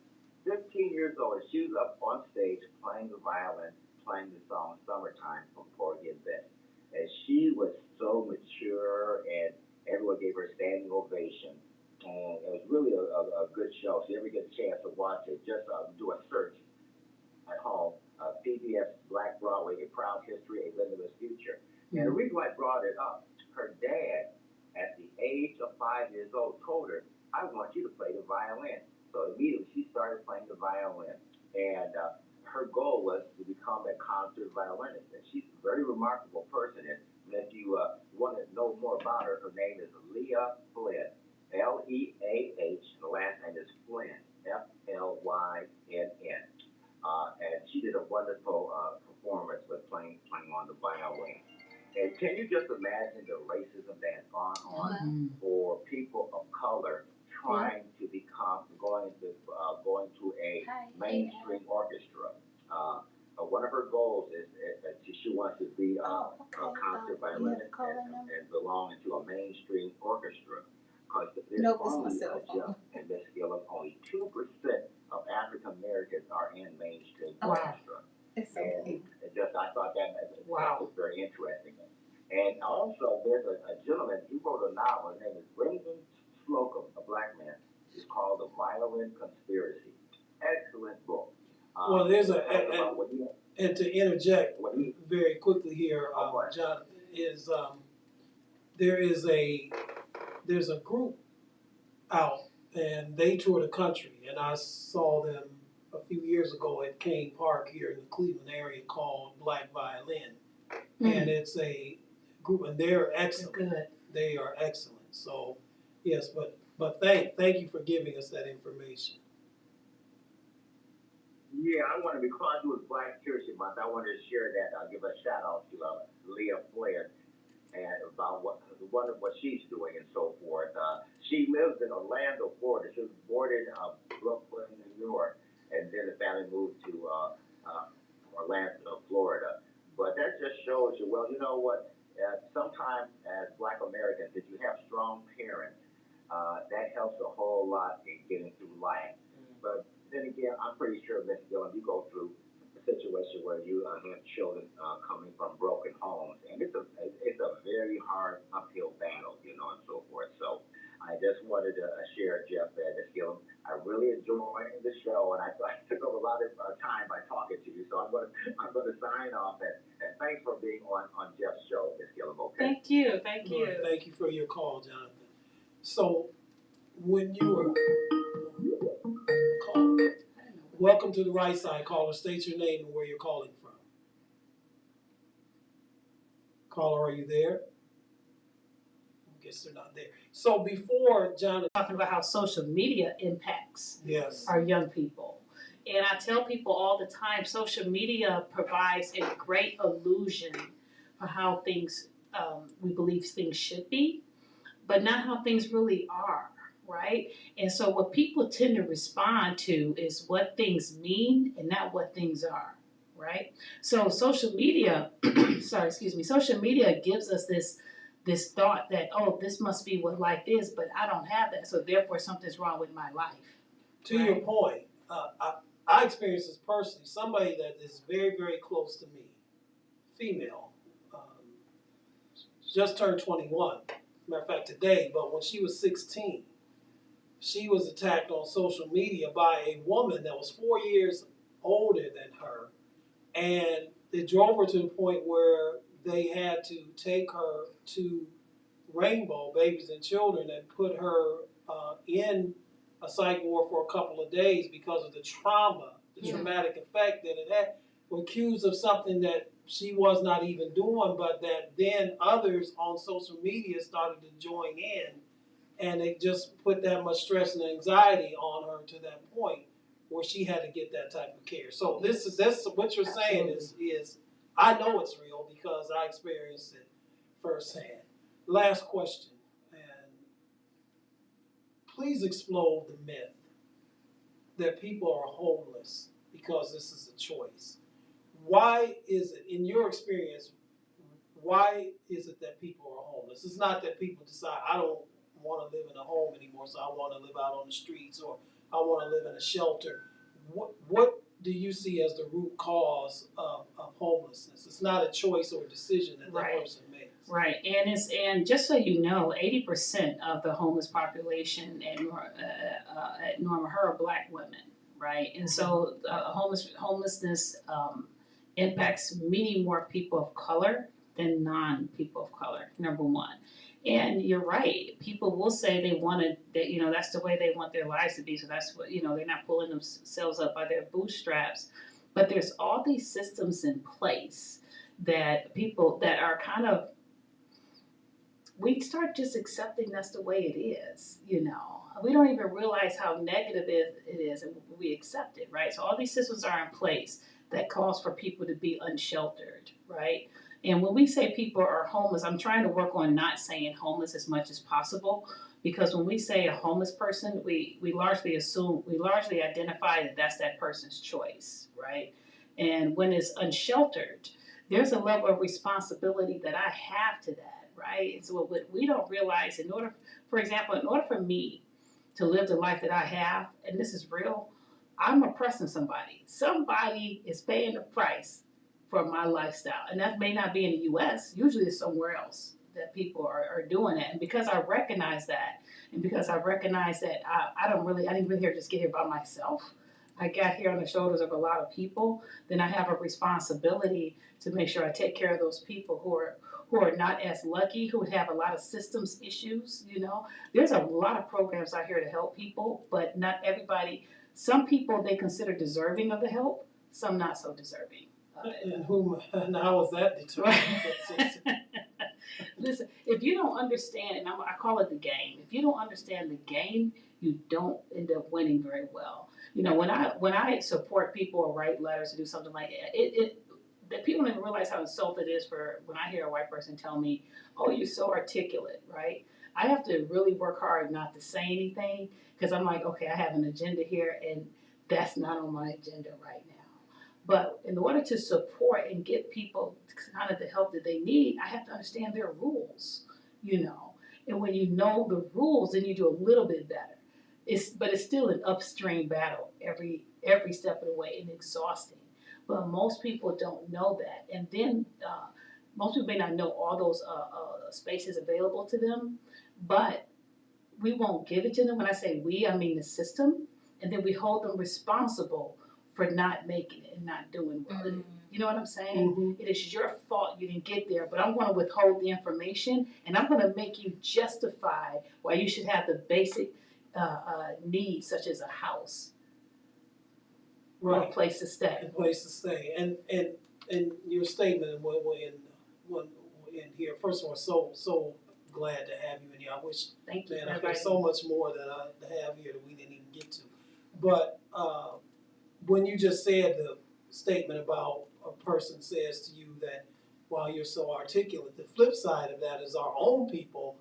Speaker 3: 15 years old, she was up on stage playing the violin, playing the song Summertime from Porgy and Bess. And she was so mature, and everyone gave her a standing ovation. And it was really a good show. So if you ever get a chance to watch it, just do a search at home. PBS Black Broadway, A Proud History, A Limitless Future. And the reason why I brought it up, her dad, at the age of 5 years old, told her, "I want you to play the violin." So immediately she started playing the violin. And her goal was to become a concert violinist. And she's a very remarkable person. And if you want to know more about her, her name is Leah Flynn. Leah, the last name is Flynn, Flynn. And she did a wonderful performance with playing on the violin. And can you just imagine the racism that has gone on for people of color trying to going to a mainstream orchestra? One of her goals is that she wants to be a concert violinist and belong into a mainstream orchestra. Because there's only, Jeff and Miss Gilliam, only 2% of African Americans are in mainstream orchestra.
Speaker 4: It's okay.
Speaker 3: I thought that was very interesting. And also, there's a gentleman, he wrote a novel, his name is Brendan Slocum, a black man. It's called The Violin Conspiracy. Excellent book.
Speaker 1: Well, there's and to interject very quickly here, John, is there's a group out, and they tour the country, and I saw them a few years ago at Kane Park here in the Cleveland area called Black Violin, and it's a group, and they're excellent.
Speaker 2: Good.
Speaker 1: They are excellent. So, yes, but thank you for giving us that information.
Speaker 3: Yeah, I wanted, because it was Black History Month, I wanted to share that. I'll give a shout out to Leah Flynn and about what she's doing and so forth. She lives in Orlando, Florida. She was born in Brooklyn, New York, and then the family moved to Orlando, Florida. But that just shows you, well, you know what? Sometimes as Black Americans, if you have strong parents, that helps a whole lot in getting through life. But then again, I'm pretty sure, Miss Gilliam, you go through a situation where you have children coming from broken homes, and it's a very hard uphill battle, you know, and so forth. So I just wanted to share, Jeff, and Miss Gilliam, I really enjoyed the show, and I took up a lot of time by talking to you. So I'm going to sign off, and thanks for being on Jeff's show, Miss Gilliam. Okay.
Speaker 2: Thank you.
Speaker 1: Right, thank you for your call, Jonathan. So when you were calling, welcome to the right side, caller. State your name and where you're calling from. Caller, are you there? I guess they're not there. So before Jonathan,
Speaker 2: Talking about how social media impacts
Speaker 1: yes,
Speaker 2: our young people. And I tell people all the time, social media provides a great illusion for how things, we believe things should be, but not how things really are. right? And so what people tend to respond to is what things mean and not what things are, right? So social media, social media gives us this thought that, oh, this must be what life is, but I don't have that, so therefore something's wrong with my life.
Speaker 1: To your point, I experienced this personally. Somebody that is very, very close to me, female, just turned 21. Matter of fact, today, but when she was 16, she was attacked on social media by a woman that was 4 years older than her, and it drove her to the point where they had to take her to Rainbow Babies and Children and put her in a psych ward for a couple of days because of the trauma, the traumatic effect that it had. Were accused of something that she was not even doing, but that then others on social media started to join in, and it just put that much stress and anxiety on her to that point where she had to get that type of care. So this what you're saying is I know it's real because I experienced it firsthand. Last question, and please explode the myth that people are homeless because this is a choice. Why is it, in your experience, why is it that people are homeless? It's not that people decide, I don't want to live in a home anymore, so I want to live out on the streets, or I want to live in a shelter. What do you see as the root cause of homelessness? It's not a choice or a decision that person makes.
Speaker 2: Right, and just so you know, 80% of the homeless population at Norma Her are Black women, right? And so homelessness impacts many more people of color than non-people of color. Number one. And you're right. People will say they want to, that that's the way they want their lives to be. So that's what, they're not pulling themselves up by their bootstraps. But there's all these systems in place that people that are kind of, we start just accepting that's the way it is, We don't even realize how negative it is, and we accept it, right? So all these systems are in place that calls for people to be unsheltered, right? And when we say people are homeless, I'm trying to work on not saying homeless as much as possible, because when we say a homeless person, we largely identify that that's that person's choice, right? And when it's unsheltered, there's a level of responsibility that I have to that, right? And so what we don't realize, for example, in order for me to live the life that I have, and this is real, I'm oppressing somebody. Somebody is paying the price for my lifestyle. And that may not be in the U.S. Usually it's somewhere else that people are doing that. And because I recognize that, and because I recognize that I didn't really get here by myself. I got here on the shoulders of a lot of people, then I have a responsibility to make sure I take care of those people who are not as lucky, who have a lot of systems issues, There's a lot of programs out here to help people, but not everybody. Some people they consider deserving of the help, some not so deserving.
Speaker 1: And how is that determined?
Speaker 2: Listen, if you don't understand, and I call it the game. If you don't understand the game, you don't end up winning very well. When I support people or write letters or do something like it that people don't even realize how insulting it is for when I hear a white person tell me, "Oh, you're so articulate," right? I have to really work hard not to say anything because I'm like, okay, I have an agenda here, and that's not on my agenda right now. But in order to support and get people kind of the help that they need, I have to understand their rules, And when you know the rules, then you do a little bit better. But it's still an upstream battle every step of the way and exhausting. But most people don't know that. And then most people may not know all those spaces available to them, but we won't give it to them. When I say we, I mean the system. And then we hold them responsible for not making it and not doing well. Mm-hmm. You know what I'm saying? Mm-hmm. It is your fault you didn't get there, but I'm going to withhold the information, and I'm going to make you justify why you should have the basic needs, such as a house, right, or a place to stay.
Speaker 1: A place to stay. And your statement in here, first of all, so glad to have you in here. I wish,
Speaker 2: thank you.
Speaker 1: There's so much more that I have here that we didn't even get to. But when you just said the statement about a person says to you that while you're so articulate, the flip side of that is our own people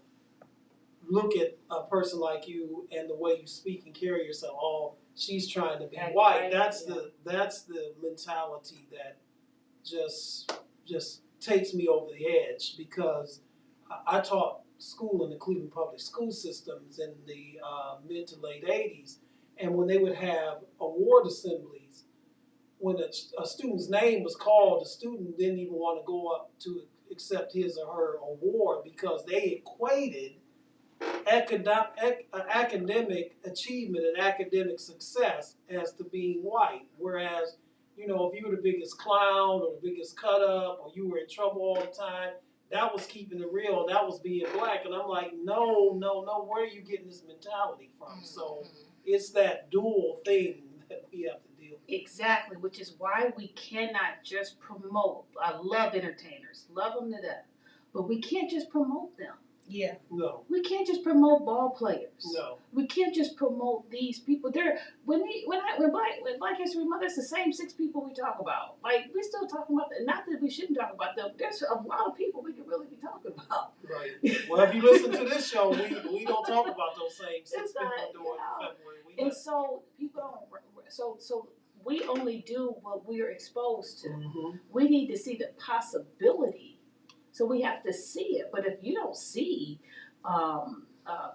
Speaker 1: look at a person like you and the way you speak and carry yourself. Oh, she's trying to be
Speaker 2: Act
Speaker 1: white.
Speaker 2: right,
Speaker 1: That's
Speaker 2: yeah.
Speaker 1: the mentality that just takes me over the edge, because I taught school in the Cleveland public school systems in the mid to late '80s, and when they would have award assemblies, when a student's name was called, the student didn't even want to go up to accept his or her award, because they equated academic achievement and academic success as to being white. Whereas, you know, if you were the biggest clown or the biggest cut up, or you were in trouble all the time, that was keeping it real, and that was being black. And I'm like, no, no, no, where are you getting this mentality from? So it's that dual thing that we have to deal with.
Speaker 2: Exactly, which is why we cannot just promote. I love entertainers, love them to death, but we can't just promote them.
Speaker 4: Yeah.
Speaker 1: No,
Speaker 2: We can't just promote ball players.
Speaker 1: no,
Speaker 2: We can't just promote these people. They're when Black History Month, it's the same 6 people we talk about. Like, we're still talking about them. Not that we shouldn't talk about them. There's a lot of people we could really be talking about.
Speaker 1: right. Well, if you listen to this show, we don't talk about those same 6
Speaker 2: It's
Speaker 1: people
Speaker 2: not,
Speaker 1: doing in February.
Speaker 2: And so people don't. So we only do what we're exposed to.
Speaker 1: Mm-hmm.
Speaker 2: We need to see the possibility. So we have to see it. But if you don't see,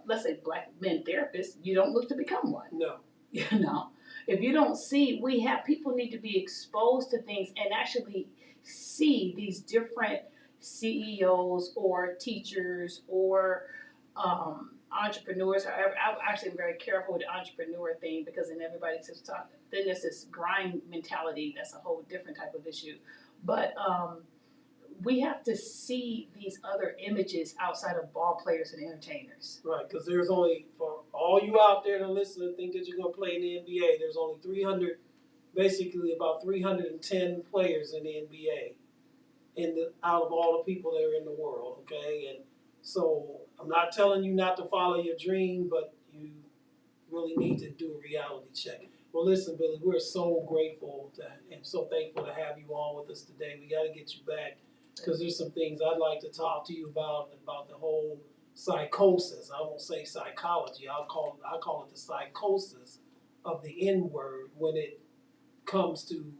Speaker 2: let's say black men therapists, you don't look to become one.
Speaker 1: No.
Speaker 2: You know, if you don't see, people need to be exposed to things and actually see these different CEOs or teachers or entrepreneurs. However, I'm actually very careful with the entrepreneur thing, because then everybody's just talking. Then there's this grind mentality. That's a whole different type of issue. But we have to see these other images outside of ball players and entertainers.
Speaker 1: Right, because there's only, for all you out there that listen and think that you're going to play in the NBA, there's only 300, basically about 310 players in the NBA, out of all the people that are in the world, okay? And so I'm not telling you not to follow your dream, but you really need to do a reality check. Well, listen, Billy, we're so grateful and so thankful to have you on with us today. We got to get you back, because there's some things I'd like to talk to you about the whole psychosis. I won't say psychology. I'll call it the psychosis of the N word when it comes to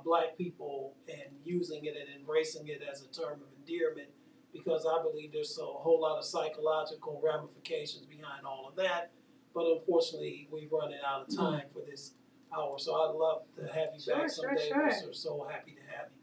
Speaker 1: black people, and using it and embracing it as a term of endearment, because I believe there's a whole lot of psychological ramifications behind all of that. But unfortunately, we're running out of time for this hour, so I'd love to have you back someday.
Speaker 2: Sure.
Speaker 1: We're so happy to have you.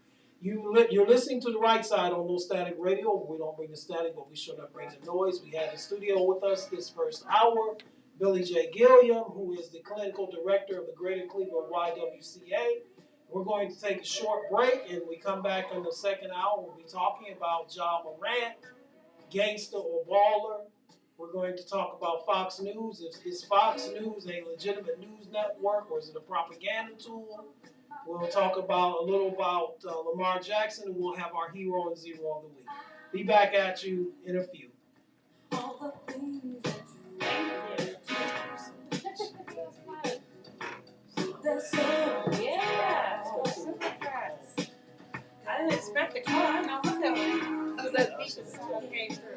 Speaker 1: You're listening to The Right Side on No Static Radio. We don't bring the static, but we sure enough bring the noise. We have in studio with us this first hour Billy J. Gilliam, who is the clinical director of the Greater Cleveland YWCA. We're going to take a short break, and we come back in the second hour. We'll be talking about Ja Morant, gangster or baller. We're going to talk about Fox News. Is Fox News a legitimate news network, or is it a propaganda tool? We'll talk a little about Lamar Jackson, and we'll have our hero and zero of the week. Be back at you in a few.
Speaker 2: Yeah, super fast. I didn't expect the car. I know what that was. That came through.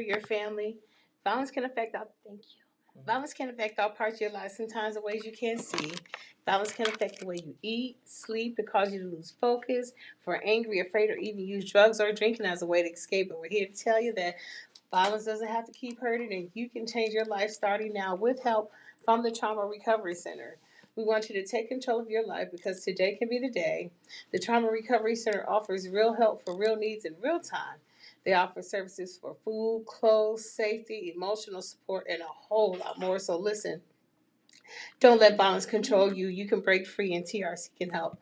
Speaker 4: your family. Violence can affect our thank you. Violence can affect all parts of your life, sometimes in ways you can't see. Violence can affect the way you eat, sleep, and cause you to lose focus, for angry, afraid, or even use drugs or drinking as a way to escape. But we're here to tell you that violence doesn't have to keep hurting, and you can change your life starting now with help from the Trauma Recovery Center. We want you to take control of your life because today can be the day. The Trauma Recovery Center offers real help for real needs in real time. They offer services for food, clothes, safety, emotional support, and a whole lot more. So listen, don't let violence control you. You can break free, and TRC can help.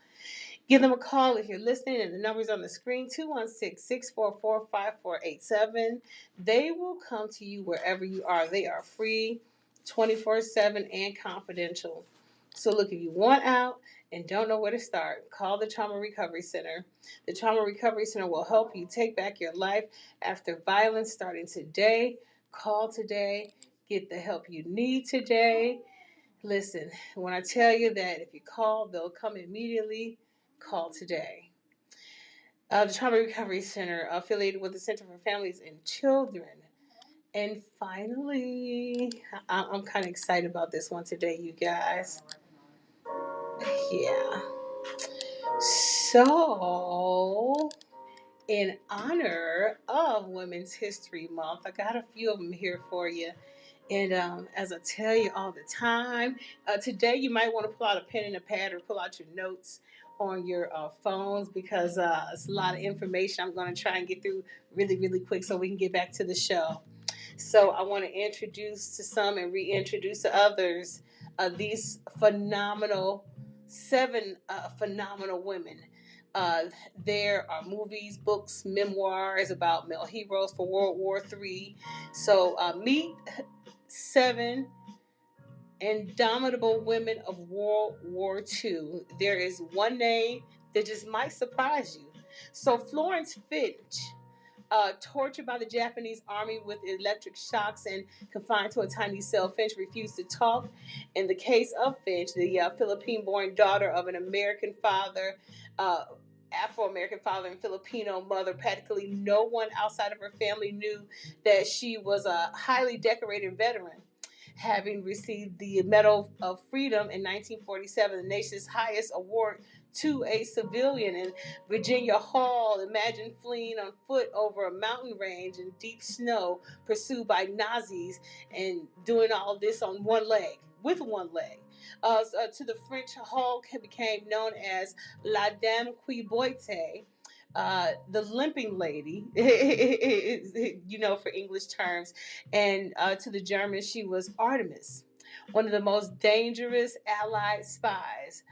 Speaker 4: Give them a call if you're listening, and the number's on the screen, 216-644-5487. They will come to you wherever you are. They are free, 24/7, and confidential. So look, if you want out and don't know where to start, call the Trauma Recovery Center. The Trauma Recovery Center will help you take back your life after violence starting today. Call today. Get the help you need today. Listen, when I tell you that if you call, they'll come immediately, call today. The Trauma Recovery Center, affiliated with the Center for Families and Children. And finally, I'm kind of excited about this one today, you guys. Yeah. So, in honor of Women's History Month, I got a few of them here for you. And as I tell you all the time, today you might want to pull out a pen and a pad or pull out your notes on your phones because it's a lot of information I'm going to try and get through really, really quick so we can get back to the show. So I want to introduce to some and reintroduce to others these seven phenomenal women. There are movies, books, memoirs about male heroes for World War III. So meet 7 indomitable women of World War II. There is one name that just might surprise you. So Florence Finch, tortured by the Japanese army with electric shocks and confined to a tiny cell, Finch refused to talk. In the case of Finch, the Philippine-born daughter of an American father, Afro-American father and Filipino mother, practically no one outside of her family knew that she was a highly decorated veteran, having received the Medal of Freedom in 1947, the nation's highest award to a civilian. And Virginia Hall, imagine fleeing on foot over a mountain range in deep snow, pursued by Nazis, and doing all this on one leg, with one leg. To the French, Hall became known as La Dame qui boite, the limping lady, for English terms. And to the Germans, she was Artemis, one of the most dangerous Allied spies.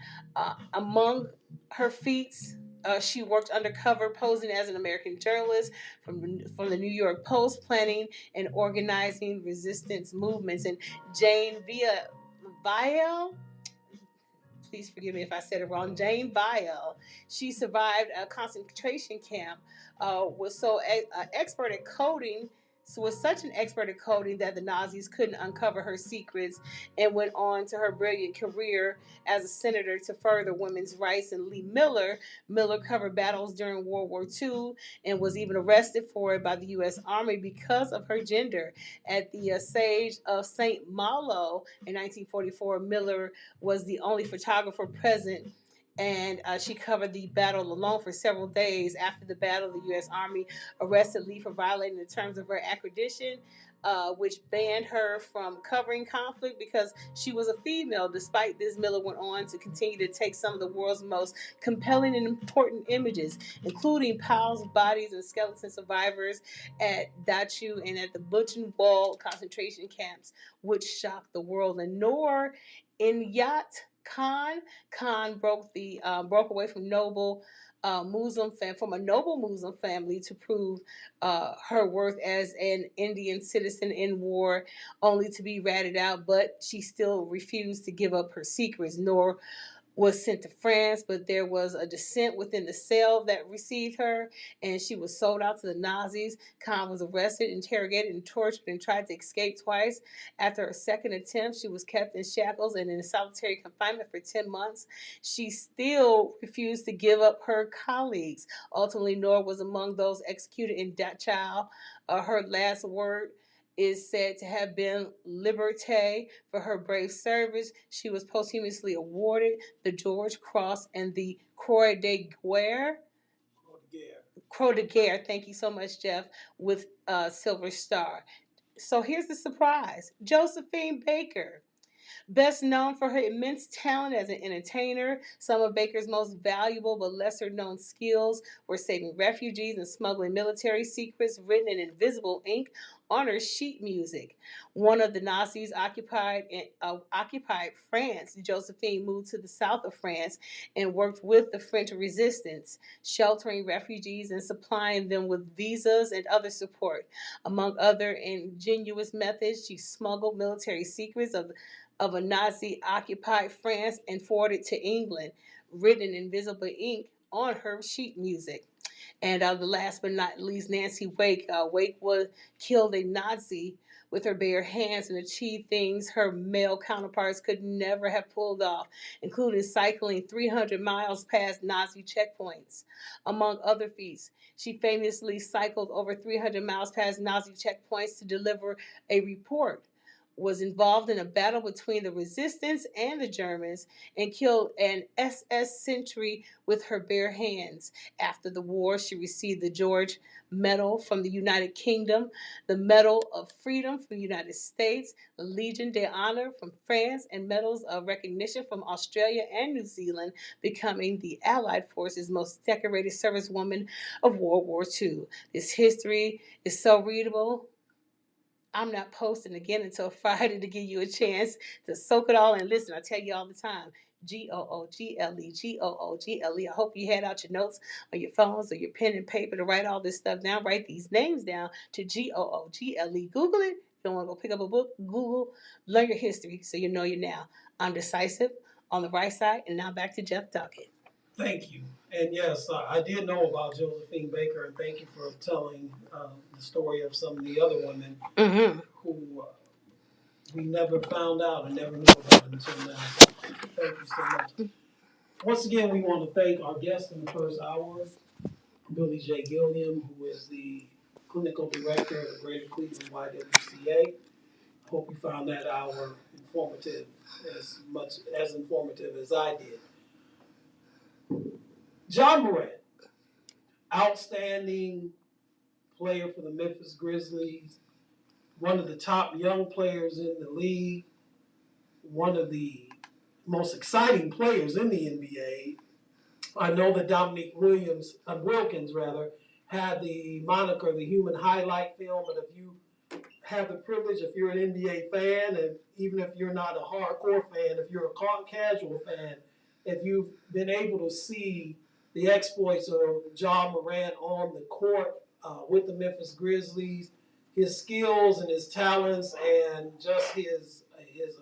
Speaker 4: Among her feats, she worked undercover, posing as an American journalist from the New York Post, planning and organizing resistance movements. And Jane Vial, please forgive me if I said it wrong, Jane Vial, she survived a concentration camp, was so expert at coding, was such an expert at coding that the Nazis couldn't uncover her secrets, and went on to her brilliant career as a senator to further women's rights. And Lee Miller covered battles during World War II and was even arrested for it by the U.S. Army because of her gender. At the siege of St. Malo in 1944, Miller was the only photographer present, and she covered the battle alone for several days. After the battle, the U.S. Army arrested Lee for violating the terms of her accreditation, which banned her from covering conflict because she was a female. Despite this, Miller went on to continue to take some of the world's most compelling and important images, including piles of bodies and skeleton survivors at Dachau and at the Buchenwald concentration camps, which shocked the world. And Noor Inayat Khan broke away from from a noble Muslim family to prove her worth as an Indian citizen in war, only to be ratted out. But she still refused to give up her secrets. Noor was sent to France, but there was a dissent within the cell that received her, and she was sold out to the Nazis. Kahn was arrested, interrogated, and tortured, and tried to escape twice. After her second attempt, she was kept in shackles and in solitary confinement for 10 months. She still refused to give up her colleagues. Ultimately, Nora was among those executed in Dachau. Her last word is said to have been Liberté. For her brave service, she was posthumously awarded the George Cross and the Croix de Guerre. Croix de Guerre, thank you so much, Jeff, with a Silver Star. So here's the surprise: Josephine Baker. Best known for her immense talent as an entertainer, some of Baker's most valuable but lesser known skills were saving refugees and smuggling military secrets written in invisible ink on her sheet music. One of the Nazis occupied France. Josephine moved to the south of France and worked with the French resistance, sheltering refugees and supplying them with visas and other support. Among other ingenious methods, she smuggled military secrets of a Nazi-occupied France and forwarded to England, written in invisible ink on her sheet music. And the last but not least, Nancy Wake. Wake killed a Nazi with her bare hands and achieved things her male counterparts could never have pulled off, including cycling 300 miles past Nazi checkpoints. Among other feats, she famously cycled over 300 miles past Nazi checkpoints to deliver a report, was involved in a battle between the resistance and the Germans, and killed an SS sentry with her bare hands. After the war, she received the George Medal from the United Kingdom, the Medal of Freedom from the United States, the Legion d'Honneur from France, and medals of recognition from Australia and New Zealand, becoming the Allied Forces' most decorated servicewoman of World War II. This history is so readable. I'm not posting again until Friday to give you a chance to soak it all and listen. I tell you all the time, Google, Google. I hope you had out your notes on your phones or your pen and paper to write all this stuff down. Write these names down to Google. Google it. If you don't want to go pick up a book, Google, learn your history so you know you now. I'm decisive, on the right side, and now back to Jeff Doggett.
Speaker 1: Thank you. And yes, I did know about Josephine Baker, and thank you for telling the story of some of the other women who we never found out and never knew about until now. So thank you so much. Once again, we want to thank our guest in the first hour, Billy J. Gilliam, who is the clinical director of the Greater Cleveland YWCA. Hope you found that hour informative, as much as informative as I did. Ja Morant, outstanding player for the Memphis Grizzlies, one of the top young players in the league, one of the most exciting players in the NBA. I know that Dominique Wilkins had the moniker, the human highlight film, but if you have the privilege, if you're an NBA fan, and even if you're not a hardcore fan, if you're a casual fan, if you've been able to see the exploits of Ja Morant on the court with the Memphis Grizzlies, his skills and his talents and just his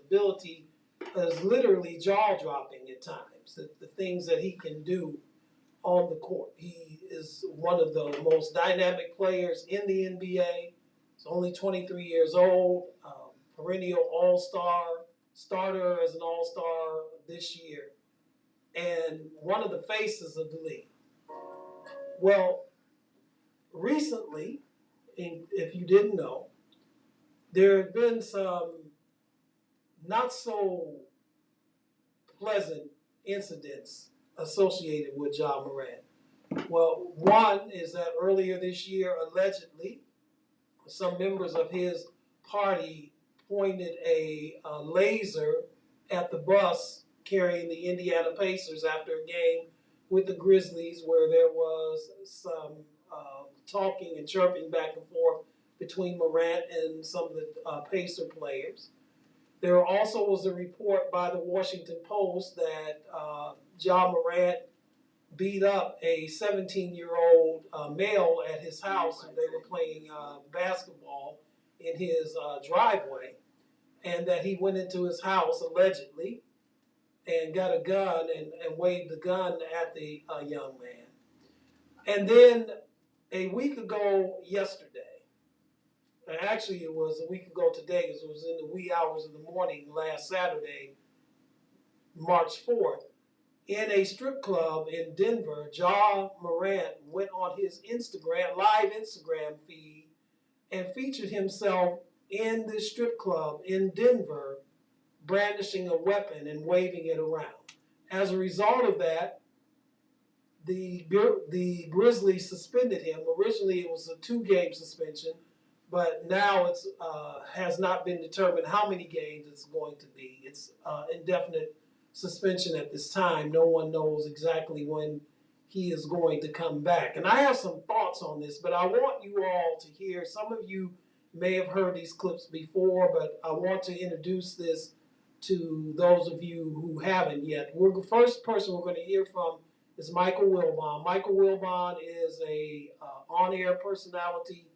Speaker 1: ability is literally jaw-dropping at times. The things that he can do on the court. He is one of the most dynamic players in the NBA. He's only 23 years old, perennial all-star, starter as an all-star this year, and one of the faces of the league. Well, recently, if you didn't know, there have been some not so pleasant incidents associated with Ja Morant. Well, one is that earlier this year, allegedly, some members of his party pointed a laser at the bus carrying the Indiana Pacers after a game with the Grizzlies, where there was some talking and chirping back and forth between Morant and some of the Pacer players. There also was a report by the Washington Post that Ja Morant beat up a 17-year-old male at his house, and they were playing basketball in his driveway, and that he went into his house, allegedly, and got a gun and waved the gun at the young man. And then a week ago yesterday, actually it was a week ago today because it was in the wee hours of the morning last Saturday, March 4th, in a strip club in Denver, Ja Morant went on his live Instagram feed and featured himself in this strip club in Denver brandishing a weapon and waving it around. As a result of that, the Grizzlies suspended him. Originally, it was a 2-game suspension, but now it's has not been determined how many games it's going to be. It's indefinite suspension at this time. No one knows exactly when he is going to come back. And I have some thoughts on this, but I want you all to hear. Some of you may have heard these clips before, but I want to introduce this to those of you who haven't yet. The first person we're going to hear from is Michael Wilbon. Michael Wilbon is a on-air personality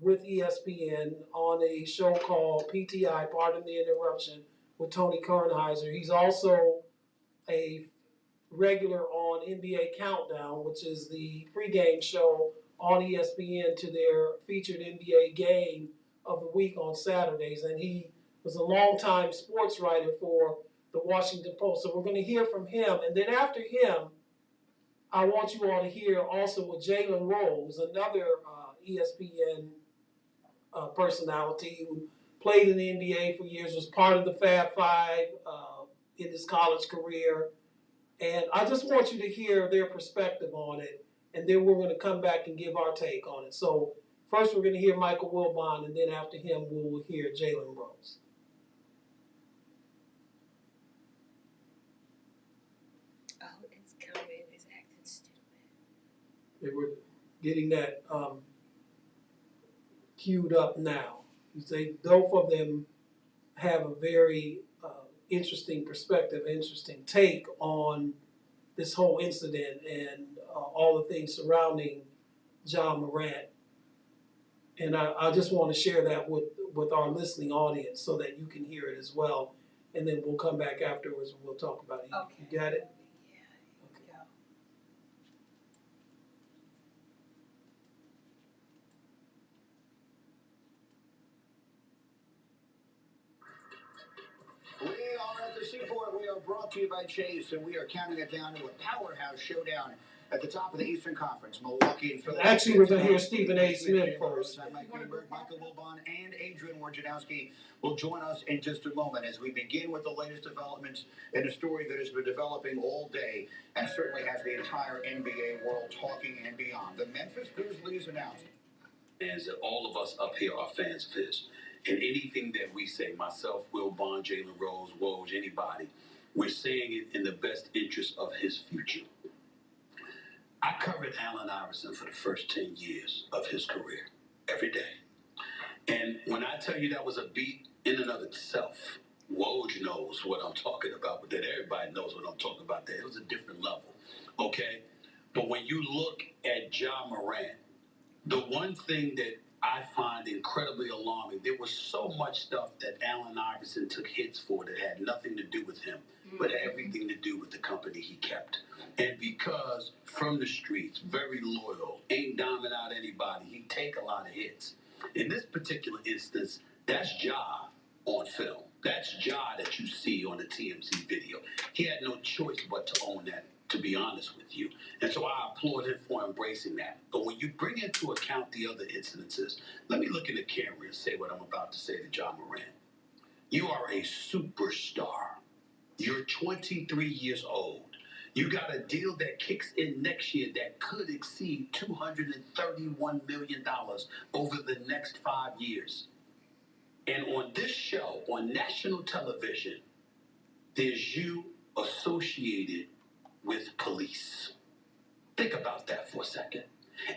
Speaker 1: with ESPN on a show called PTI, Pardon the Interruption, with Tony Kornheiser. He's also a regular on NBA Countdown, which is the pregame show on ESPN to their featured NBA game of the week on Saturdays. And he was a longtime sports writer for the Washington Post. So we're going to hear from him. And then after him, I want you all to hear also with Jalen Rose, another ESPN personality who played in the NBA for years, was part of the Fab Five in his college career. And I just want you to hear their perspective on it, and then we're going to come back and give our take on it. So first we're going to hear Michael Wilbon, and then after him we'll hear Jalen Rose.
Speaker 4: Oh, it's coming. It's acting stupid.
Speaker 1: They were getting that queued up now. Both of them have a very interesting perspective, interesting take on this whole incident and all the things surrounding Ja Morant. And I just want to share that with our listening audience so that you can hear it as well. And then we'll come back afterwards and we'll talk about it.
Speaker 4: Okay.
Speaker 1: You got it?
Speaker 4: Yeah.
Speaker 1: Okay.
Speaker 4: Go.
Speaker 5: We are at the Seaport. We are brought to you by Chase, and we are counting it down to a powerhouse showdown at the top of the Eastern Conference. Milwaukee and Philadelphia.
Speaker 1: Actually, we're going to hear Stephen A. Smith first.
Speaker 5: Mike Greenberg, Michael Wilbon, and Adrian Wojnarowski will join us in just a moment as we begin with the latest developments in a story that has been developing all day and certainly has the entire NBA world talking and beyond. The Memphis Grizzlies announced.
Speaker 6: Fans that all of us up here are fans of his. And anything that we say, myself, Wilbon, Jalen Rose, Woj, anybody, we're saying it in the best interest of his future. I covered Allen Iverson for the first 10 years of his career, every day. And when I tell you that was a beat in and of itself, Woj knows what I'm talking about, but then everybody knows what I'm talking about there. It was a different level, okay? But when you look at Ja Morant, the one thing that I find incredibly alarming, there was so much stuff that Allen Iverson took hits for that had nothing to do with him, but everything to do with the company he kept. And because from the streets, very loyal, ain't diming out anybody, he take a lot of hits. In this particular instance, that's Ja on film. That's Ja that you see on the TMZ video. He had no choice but to own that, to be honest with you. And so I applaud him for embracing that. But when you bring into account the other incidences, let me look in the camera and say what I'm about to say to Ja Morant. You are a superstar. You're 23 years old. You got a deal that kicks in next year that could exceed $231 million over the next 5 years. And on this show, on national television, there's you associated with police. Think about that for a second.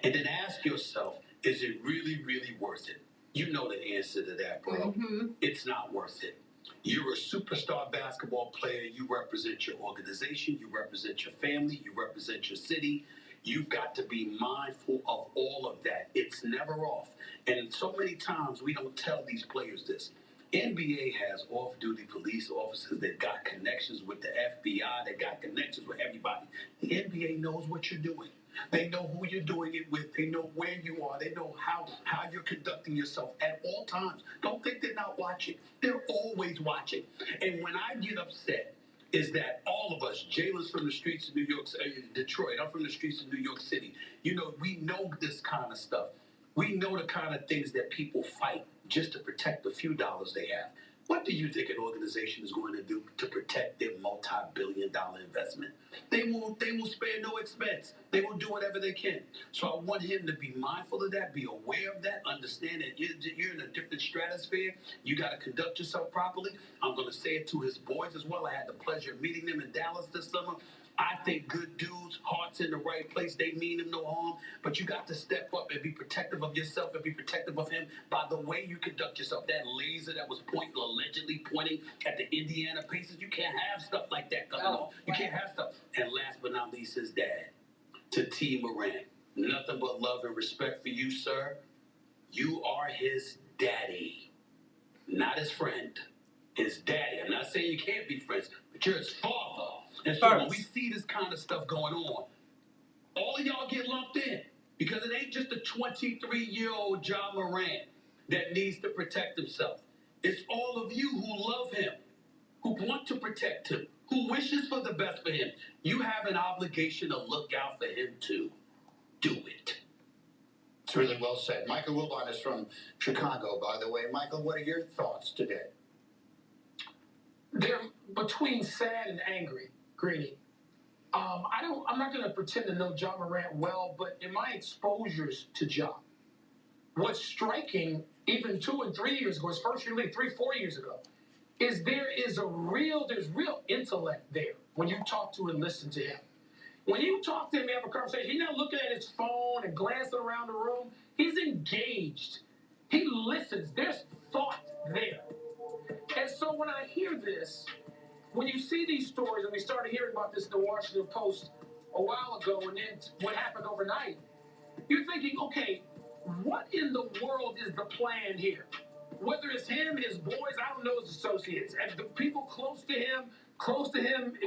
Speaker 6: And then ask yourself, is it really, really worth it? You know the answer to that, bro. Mm-hmm. It's not worth it. You're a superstar basketball player. You represent your organization. You represent your family. You represent your city. You've got to be mindful of all of that. It's never off. And so many times we don't tell these players this. NBA has off-duty police officers that got connections with the FBI, that got connections with everybody. The NBA knows what you're doing. They know who you're doing it with. They know where you are. They know how you're conducting yourself at all times. Don't think they're not watching. They're always watching. And when I get upset, is that all of us, Jalen's from the streets of New York, Detroit, I'm from the streets of New York City. You know, we know this kind of stuff. We know the kind of things that people fight just to protect the few dollars they have. What do you think an organization is going to do to protect their multi-billion-dollar investment? They will spare no expense. They will do whatever they can. So I want him to be mindful of that, be aware of that, understand that you're in a different stratosphere. You got to conduct yourself properly. I'm going to say it to his boys as well. I had the pleasure of meeting them in Dallas this summer. I think good dudes, hearts in the right place, they mean him no harm, but you got to step up and be protective of yourself and be protective of him by the way you conduct yourself. That laser that was allegedly pointing at the Indiana Pacers, you can't have stuff like that coming on. You can't have stuff. And last but not least, his dad, to Ja Morant. Nothing but love and respect for you, sir. You are his daddy, not his friend. His daddy. I'm not saying you can't be friends, but you're his father. And so when we see this kind of stuff going on, all of y'all get lumped in because it ain't just a 23-year-old Ja Morant that needs to protect himself. It's all of you who love him, who want to protect him, who wishes for the best for him. You have an obligation to look out for him too. Do it.
Speaker 5: It's really well said. Michael Wilbon is from Chicago, by the way. Michael, what are your thoughts today?
Speaker 7: They're between sad and angry, Greeny. I'm not going to pretend to know Ja Morant well, but in my exposures to Ja, what's striking, even 2 and 3 years ago, his first year league, 3-4 years ago, is there's real intellect there when you talk to and listen to him. When you talk to him, you have a conversation, he's not looking at his phone and glancing around the room. He's engaged. He listens. There's thought there. And so when I hear this, when you see these stories, and we started hearing about this in the Washington Post a while ago, and then what happened overnight, you're thinking, okay, what in the world is the plan here? Whether it's him, his boys, I don't know, his associates, and the people close to him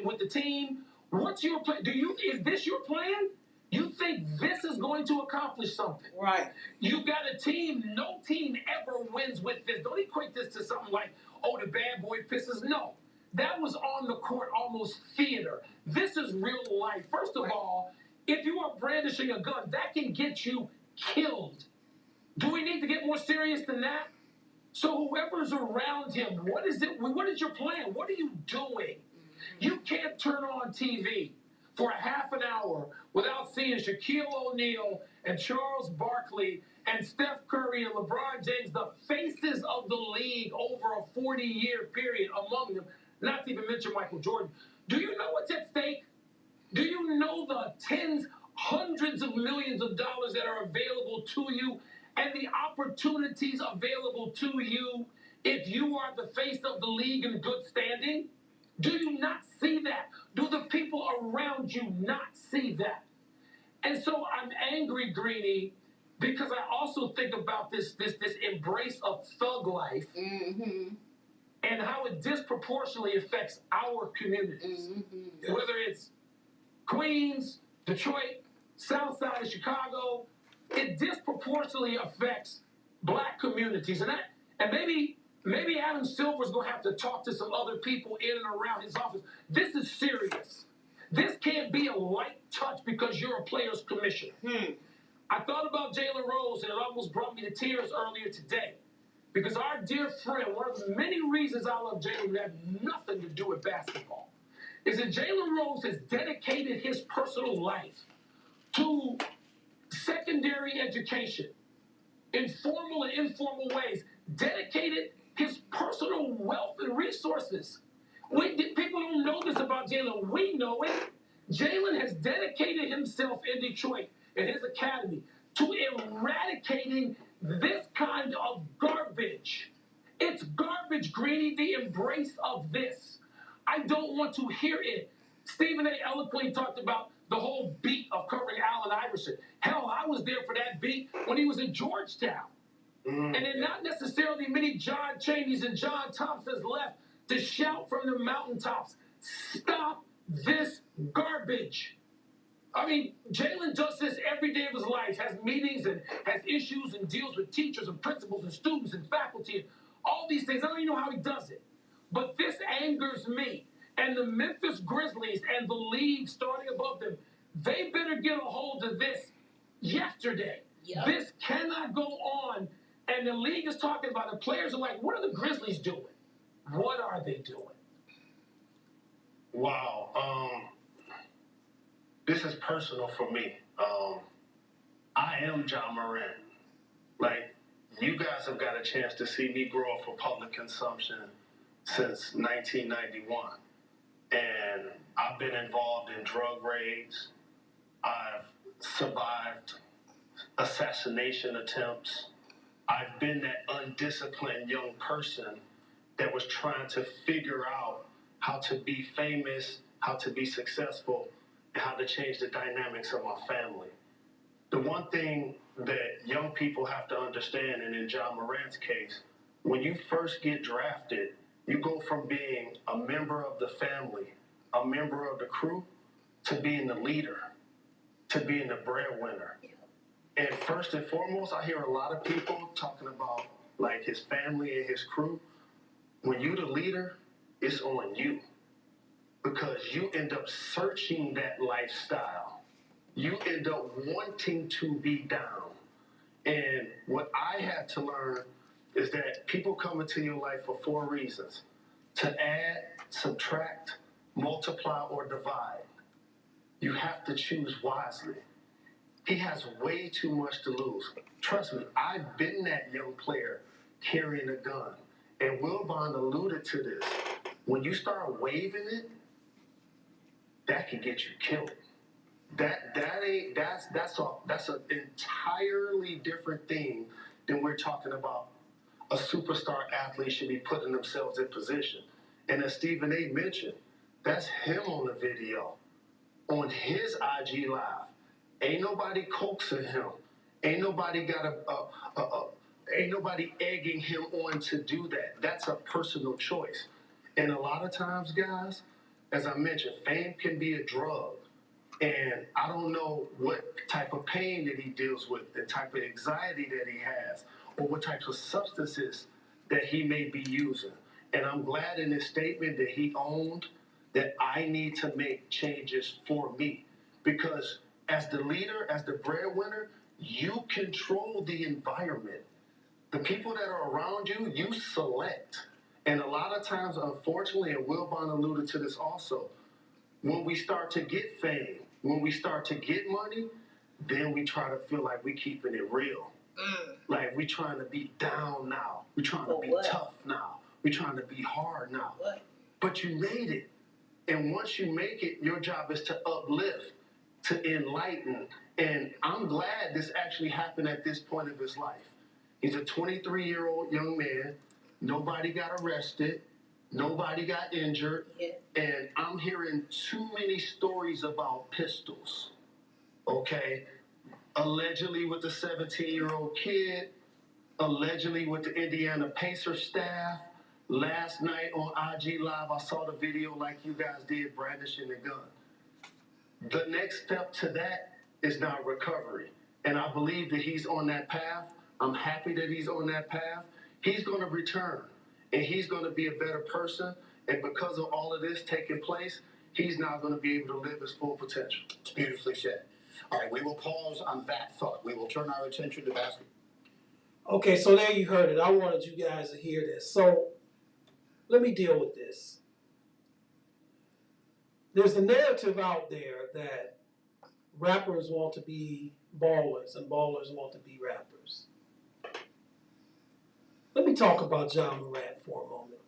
Speaker 7: with the team, what's your plan? Is this your plan? You think this is going to accomplish something?
Speaker 1: Right.
Speaker 7: You've got a team. No team ever wins with this. Don't equate this to something like, oh, the bad boy Pistons. No. That was on the court, almost theater. This is real life. First of all, if you are brandishing a gun, that can get you killed. Do we need to get more serious than that? So whoever's around him, what is your plan? What are you doing? You can't turn on TV for a half an hour without seeing Shaquille O'Neal and Charles Barkley and Steph Curry and LeBron James, the faces of the league over a 40-year period among them, not to even mention Michael Jordan. Do you know what's at stake? Do you know the tens, hundreds of millions of dollars that are available to you and the opportunities available to you if you are the face of the league in good standing? Do you not see that? Do the people around you not see that? And so I'm angry, Greeny, because I also think about this embrace of thug life and how it disproportionately affects our communities. Yes. Whether it's Queens, Detroit, South Side of Chicago, it disproportionately affects black communities. And maybe Adam Silver's going to have to talk to some other people in and around his office. This is serious. This can't be a light touch because you're a players commissioner. I thought about Jalen Rose, and it almost brought me to tears earlier today. Because our dear friend, one of the many reasons I love Jalen that have nothing to do with basketball, is that Jalen Rose has dedicated his personal life to secondary education in formal and informal ways, dedicated his personal wealth and resources. People don't know this about Jalen. We know it. Jalen has dedicated himself in Detroit and his academy to eradicating this kind of garbage. It's garbage, Greeny, the embrace of this. I don't want to hear it. Stephen A. eloquently talked about the whole beat of covering Allen Iverson. Hell, I was there for that beat when he was in Georgetown. And then not necessarily many John Cheneys and John Thompsons left to shout from the mountaintops, stop this garbage. I mean, Jalen does this every day of his life, has meetings and has issues and deals with teachers and principals and students and faculty and all these things. I don't even know how he does it. But this angers me. And the Memphis Grizzlies and the league starting above them, they better get a hold of this yesterday. Yep. This cannot go on. And the league is talking about it. The players are like, what are the Grizzlies doing? What are they doing?
Speaker 8: Wow. This is personal for me. I am Ja Morant. Like, you guys have got a chance to see me grow up for public consumption since 1991. And I've been involved in drug raids. I've survived assassination attempts. I've been that undisciplined young person that was trying to figure out how to be famous, how to be successful, and how to change the dynamics of my family. The one thing that young people have to understand, and in Ja Morant's case, when you first get drafted, you go from being a member of the family, a member of the crew, to being the leader, to being the breadwinner. And first and foremost, I hear a lot of people talking about like his family and his crew. When you're the leader, it's on you, because you end up searching that lifestyle. You end up wanting to be down. And what I had to learn is that people come into your life for 4 reasons: to add, subtract, multiply, or divide. You have to choose wisely. He has way too much to lose. Trust me, I've been that young player carrying a gun. And Wilbon alluded to this. When you start waving it, that can get you killed. That's an entirely different thing than we're talking about. A superstar athlete should be putting themselves in position. And as Stephen A. mentioned, that's him on the video, on his IG Live. Ain't nobody coaxing him. Ain't nobody ain't nobody egging him on to do that. That's a personal choice. And a lot of times, guys, as I mentioned, fame can be a drug. And I don't know what type of pain that he deals with, the type of anxiety that he has, or what types of substances that he may be using. And I'm glad in his statement that he owned that I need to make changes for me. Because as the leader, as the breadwinner, you control the environment. The people that are around you, you select. And a lot of times, unfortunately, and Wilbon alluded to this also, when we start to get fame, when we start to get money, then we try to feel like we're keeping it real. Like we're trying to be down now. We're trying to be tough now. We're trying to be hard now. But you made it. And once you make it, your job is to uplift, to enlighten. And I'm glad this actually happened at this point of his life. He's a 23-year-old young man. Nobody got arrested. Nobody got injured. And I'm hearing too many stories about pistols. Okay? Allegedly with the 17-year-old kid. Allegedly with the Indiana Pacers staff. Last night on IG Live, I saw the video like you guys did, brandishing the gun. The next step to that is now recovery. And I believe that he's on that path. I'm happy that he's on that path. He's going to return. And he's going to be a better person. And because of all of this taking place, he's now going to be able to live his full potential.
Speaker 5: It's beautifully said. All right, we will pause on that thought. We will turn our attention to basketball.
Speaker 1: Okay, so there you heard it. I wanted you guys to hear this. So let me deal with this. There's a narrative out there that rappers want to be ballers and ballers want to be rappers. Let me talk about Ja Morant for a moment.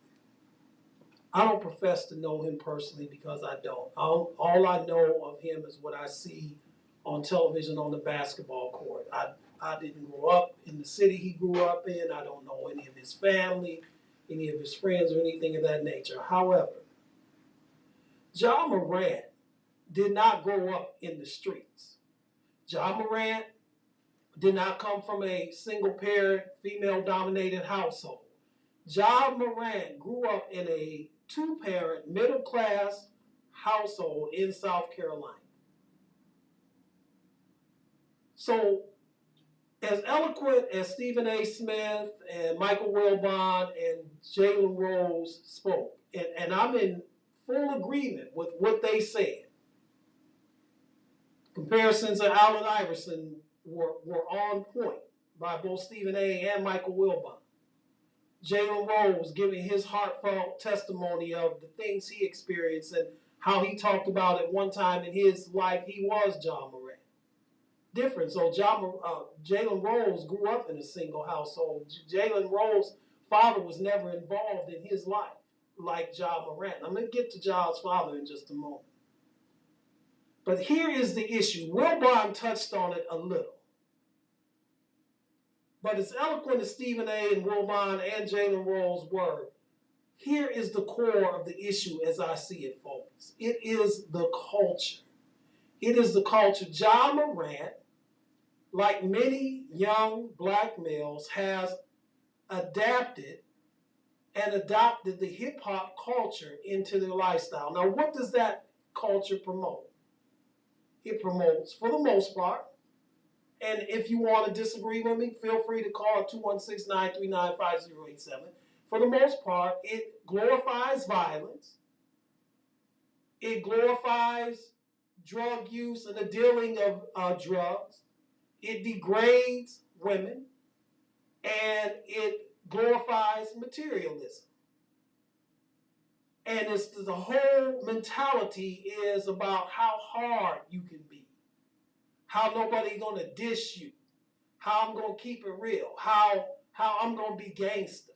Speaker 1: I don't profess to know him personally because I don't. All I know of him is what I see on television on the basketball court. I didn't grow up in the city he grew up in. I don't know any of his family, any of his friends, or anything of that nature. However, Ja Morant did not grow up in the streets. Ja Morant did not come from a single parent, female dominated household. Ja Morant grew up in a two-parent, middle-class household in South Carolina. So, as eloquent as Stephen A. Smith and Michael Wilbon and Jalen Rose spoke, and I'm in full agreement with what they said. Comparisons to Allen Iverson were on point by both Stephen A. and Michael Wilbon. Jalen Rose giving his heartfelt testimony of the things he experienced and how he talked about at one time in his life he was Ja Morant. Different. So Jalen Rose grew up in a single household. Jalen Rose's father was never involved in his life like Ja Morant. I'm going to get to Ja's father in just a moment. But here is the issue. Wilbon touched on it a little. But as eloquent as Stephen A. and Wilbon and Jalen Rose were, here is the core of the issue as I see it, folks. It is the culture. It is the culture. Ja Morant, like many young black males, has adapted and adopted the hip-hop culture into their lifestyle. Now, what does that culture promote? It promotes, for the most part, and if you want to disagree with me, feel free to call 216-939-5087. For the most part, it glorifies violence. It glorifies drug use and the dealing of drugs. It degrades women. And it glorifies materialism. And it's the whole mentality is about how hard you can be, how nobody's gonna dish you, how I'm gonna keep it real, how I'm gonna be gangster.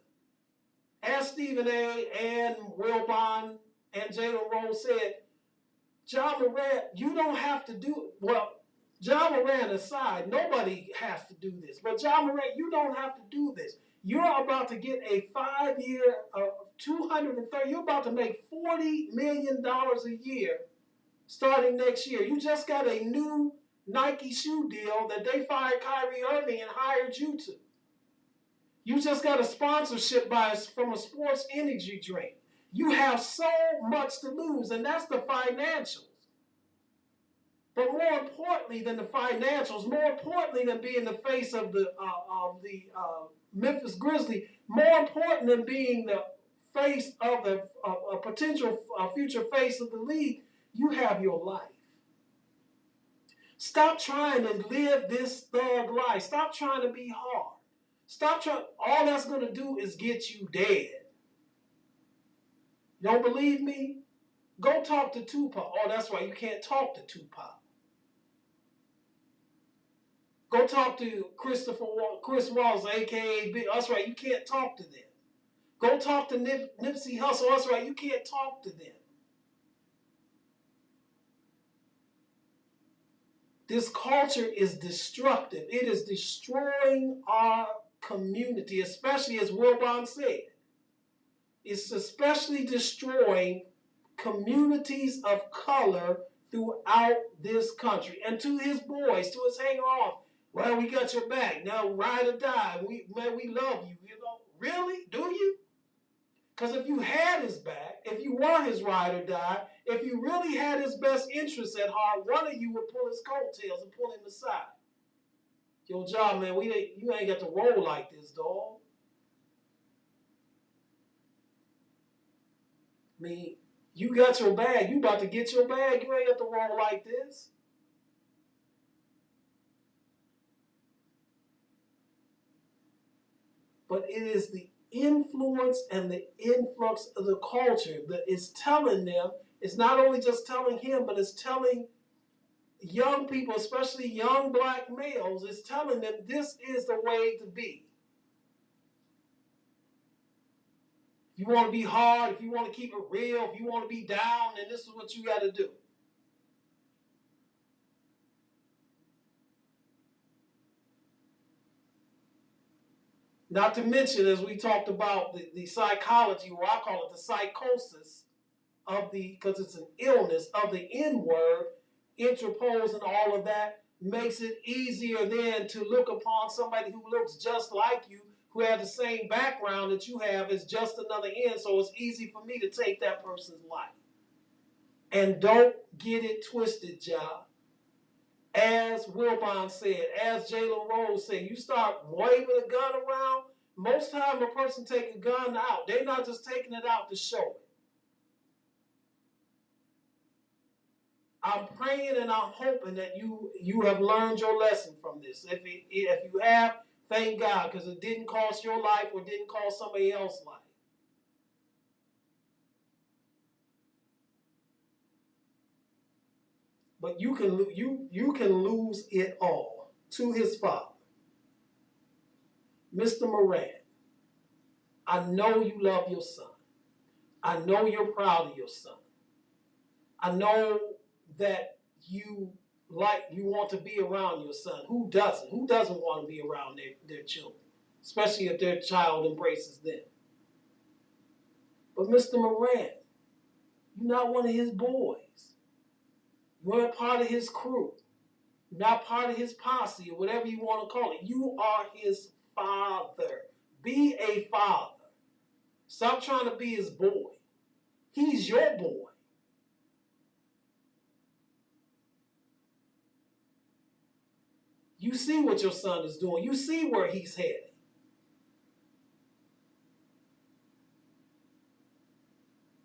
Speaker 1: As Stephen A. and Wilbon and Jalen Rose said, Ja Morant, you don't have to do it. Well, Ja Morant aside, nobody has to do this. But Ja Morant, you don't have to do this. You're about to get a 5-year, 230. You're about to make $40 million a year starting next year. You just got a new Nike shoe deal that they fired Kyrie Irving and hired you to. You just got a sponsorship from a sports energy drink. You have so much to lose, and that's the financials. But more importantly than the financials, more importantly than being the face of the Memphis Grizzlies, more important than being the face of the potential future face of the league, you have your life. Stop trying to live this thug life. Stop trying to be hard. Stop trying. All that's going to do is get you dead. You don't believe me? Go talk to Tupac. Oh, that's right. You can't talk to Tupac. Go talk to Chris Wallace, a.k.a. Big. That's right. You can't talk to them. Go talk to Nipsey Hussle. That's right. You can't talk to them. This culture is destructive. It is destroying our community, especially as Wilbon said. It's especially destroying communities of color throughout this country. And to his boys, to his hanger-on, well, we got your back. Now, ride or die. We love you. You know, really? Do you? Because if you had his back, if you were his ride or die, if you really had his best interests at heart, one of you would pull his coattails and pull him aside. Yo, Ja, man, you ain't got to roll like this, dog. I mean, you got your bag. You about to get your bag. You ain't got to roll like this. But it is the influence and the influx of the culture that is telling them, it's not only just telling him, but it's telling young people, especially young black males, it's telling them this is the way to be. If you want to be hard, if you want to keep it real, if you want to be down, then this is what you got to do. Not to mention, as we talked about, the psychology, or I call it the psychosis of because it's an illness of the N-word, interposed and all of that. makes it easier then to look upon somebody who looks just like you, who has the same background that you have, as just another end. So it's easy for me to take that person's life. And don't get it twisted, Ja. As Wilbon said, as Jalen Rose said, you start waving a gun around, most time a person take a gun out, they're not just taking it out to show it. I'm praying and I'm hoping that you have learned your lesson from this. If you have, thank God, because it didn't cost your life or didn't cost somebody else's life. But you can lose it all to his father. Mr. Morant, I know you love your son. I know you're proud of your son. I know that you want to be around your son. Who doesn't? Who doesn't want to be around their children? Especially if their child embraces them. But Mr. Morant, you're not one of his boys. You aren't part of his crew. You're not part of his posse or whatever you want to call it. You are his father. Be a father. Stop trying to be his boy. He's your boy. You see what your son is doing. You see where he's headed.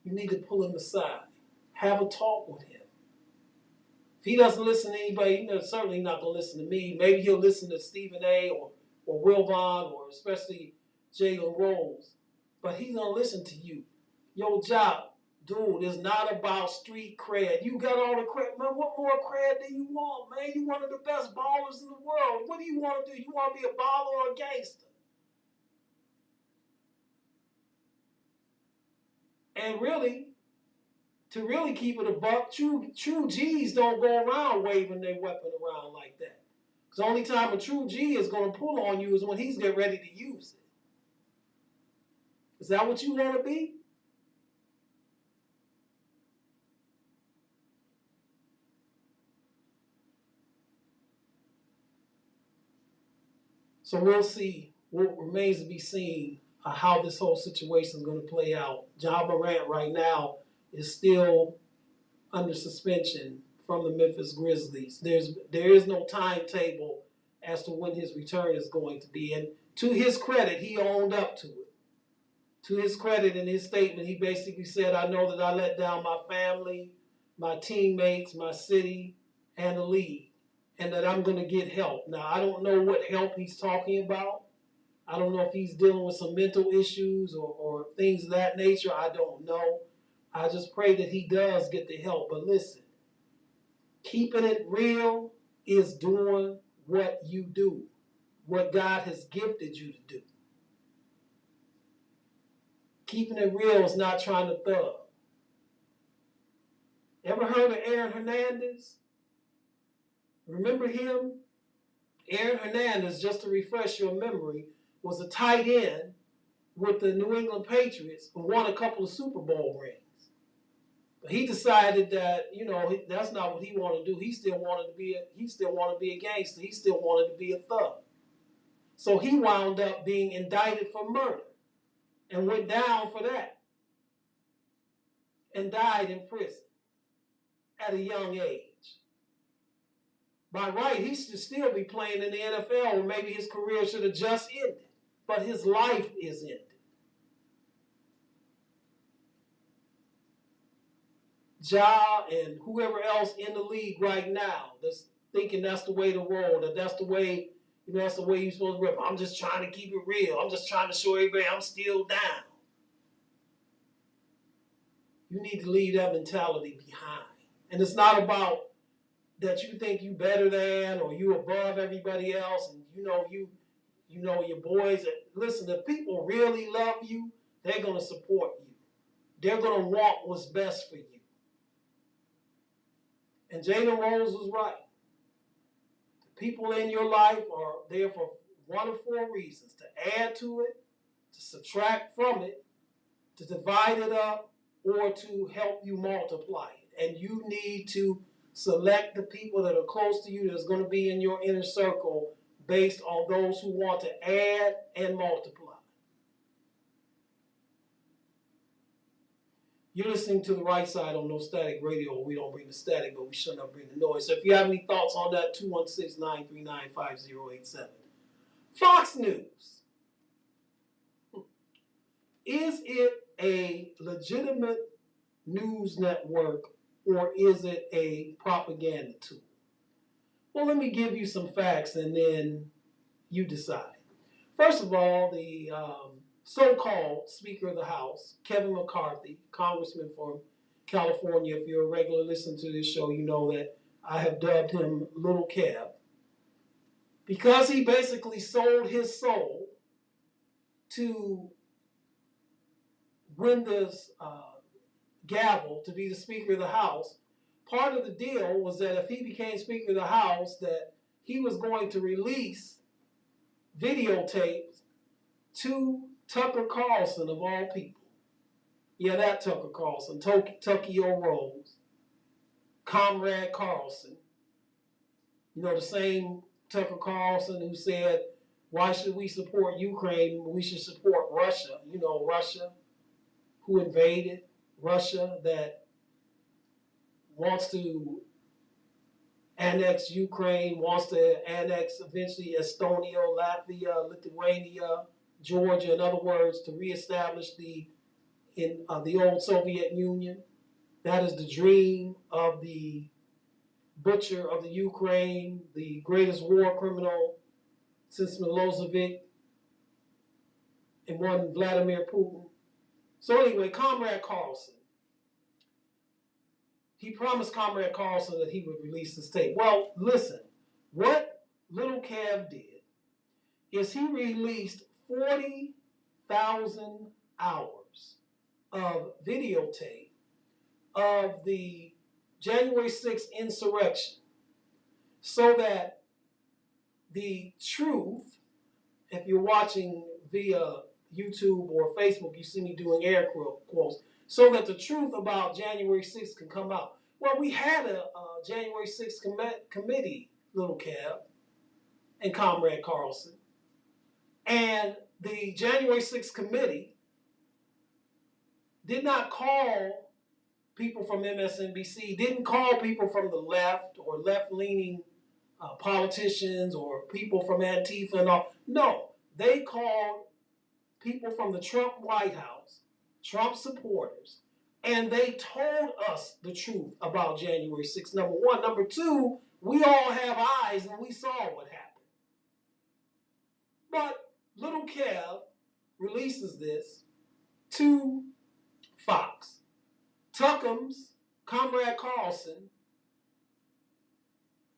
Speaker 1: You need to pull him aside. Have a talk with him. If he doesn't listen to anybody, he's certainly not going to listen to me. Maybe he'll listen to Stephen A. or Wilbon or especially Jalen Rose. But he's going to listen to you. Yo, Ja, dude, it's not about street cred. You got all the cred. Man, what more cred do you want, man? You one of the best ballers in the world. What do you want to do? You want to be a baller or a gangster? And really, to really keep it a buck, true G's don't go around waving their weapon around like that. Because the only time a true G is going to pull on you is when he's getting ready to use it. Is that what you want to be? So we'll see. What remains to be seen how this whole situation is going to play out. Ja Morant right now is still under suspension from the Memphis Grizzlies. There is no timetable as to when his return is going to be. And to his credit, he owned up to it. To his credit, in his statement, he basically said, I know that I let down my family, my teammates, my city, and the league, and that I'm going to get help. Now, I don't know what help he's talking about. I don't know if he's dealing with some mental issues or things of that nature. I don't know. I just pray that he does get the help. But listen, keeping it real is doing what you do, what God has gifted you to do. Keeping it real is not trying to thug. Ever heard of Aaron Hernandez? Remember him? Aaron Hernandez, just to refresh your memory, was a tight end with the New England Patriots who won a couple of Super Bowl rings. But he decided that, that's not what he wanted to do. He still wanted to be a gangster. He still wanted to be a thug. So he wound up being indicted for murder and went down for that and died in prison at a young age. By right, he should still be playing in the NFL, or maybe his career should have just ended. But his life is ended. Ja and whoever else in the league right now that's thinking that's the way to roll, that's the way, that's the way you're supposed to rip. I'm just trying to keep it real. I'm just trying to show everybody I'm still down. You need to leave that mentality behind. And it's not about that you think you better than or you above everybody else and your boys. Listen, if people really love you, they're going to support you. They're going to want what's best for you. And Jalen Rose was right. The people in your life are there for one of four reasons: to add to it, to subtract from it, to divide it up, or to help you multiply it. And you need to select the people that are close to you that's going to be in your inner circle based on those who want to add and multiply. You're listening to The Right Side on No Static Radio. We don't bring the static, but we should not bring the noise. So if you have any thoughts on that, 216-939-5087. Fox News. Is it a legitimate news network or is it a propaganda tool? Well, let me give you some facts and then you decide. First of all, the so-called Speaker of the House, Kevin McCarthy, Congressman from California. If you're a regular listener to this show, you know that I have dubbed him Little Kev, because he basically sold his soul to win this gavel to be the Speaker of the House. Part of the deal was that if he became Speaker of the House, that he was going to release videotapes to Tucker Carlson, of all people. Yeah, that Tucker Carlson, Tokyo Rose, Comrade Carlson. You know, the same Tucker Carlson who said, why should we support Ukraine? We should support Russia. You know, Russia, who invaded, Russia that wants to annex Ukraine, wants to annex eventually Estonia, Latvia, Lithuania, Georgia. In other words, to reestablish the old Soviet Union. That is the dream of the butcher of the Ukraine, the greatest war criminal since Milosevic and one Vladimir Putin. So anyway, Comrade Carlson. He promised Comrade Carlson that he would release this tape. Well, listen, what Little Kev did is he released 40,000 hours of videotape of the January 6th insurrection so that the truth, if you're watching via YouTube or Facebook, you see me doing air quotes, so that the truth about January 6th can come out. Well, we had a January 6th committee, Little Kev and Comrade Carlson, and the January 6th committee did not call people from MSNBC, didn't call people from the left or left-leaning politicians or people from Antifa and all. No, they called people from the Trump White House, Trump supporters, and they told us the truth about January 6th, number one. Number two, we all have eyes and we saw what happened. But Little Kev releases this to Fox. Tuckums, Comrade Carlson,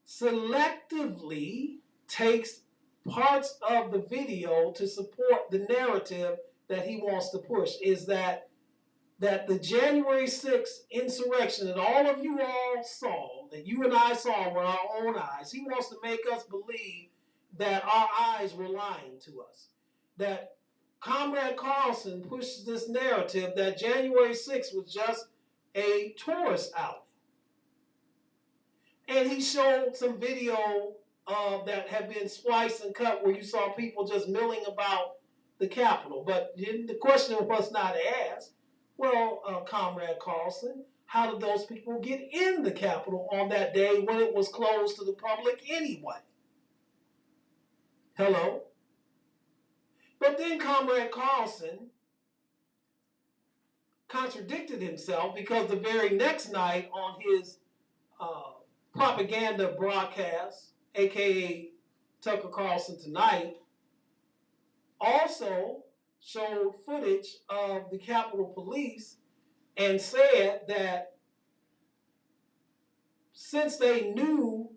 Speaker 1: selectively takes parts of the video to support the narrative that he wants to push, is that the January 6th insurrection that all of you all saw, that you and I saw with our own eyes, he wants to make us believe that our eyes were lying to us. That Comrade Carlson pushes this narrative that January 6th was just a tourist outing. And he showed some video that had been spliced and cut where you saw people just milling about the Capitol. But the question was not asked, well, Comrade Carlson, how did those people get in the Capitol on that day when it was closed to the public anyway? Hello? But then Comrade Carlson contradicted himself, because the very next night on his propaganda broadcast, aka Tucker Carlson Tonight, also showed footage of the Capitol Police and said that since they knew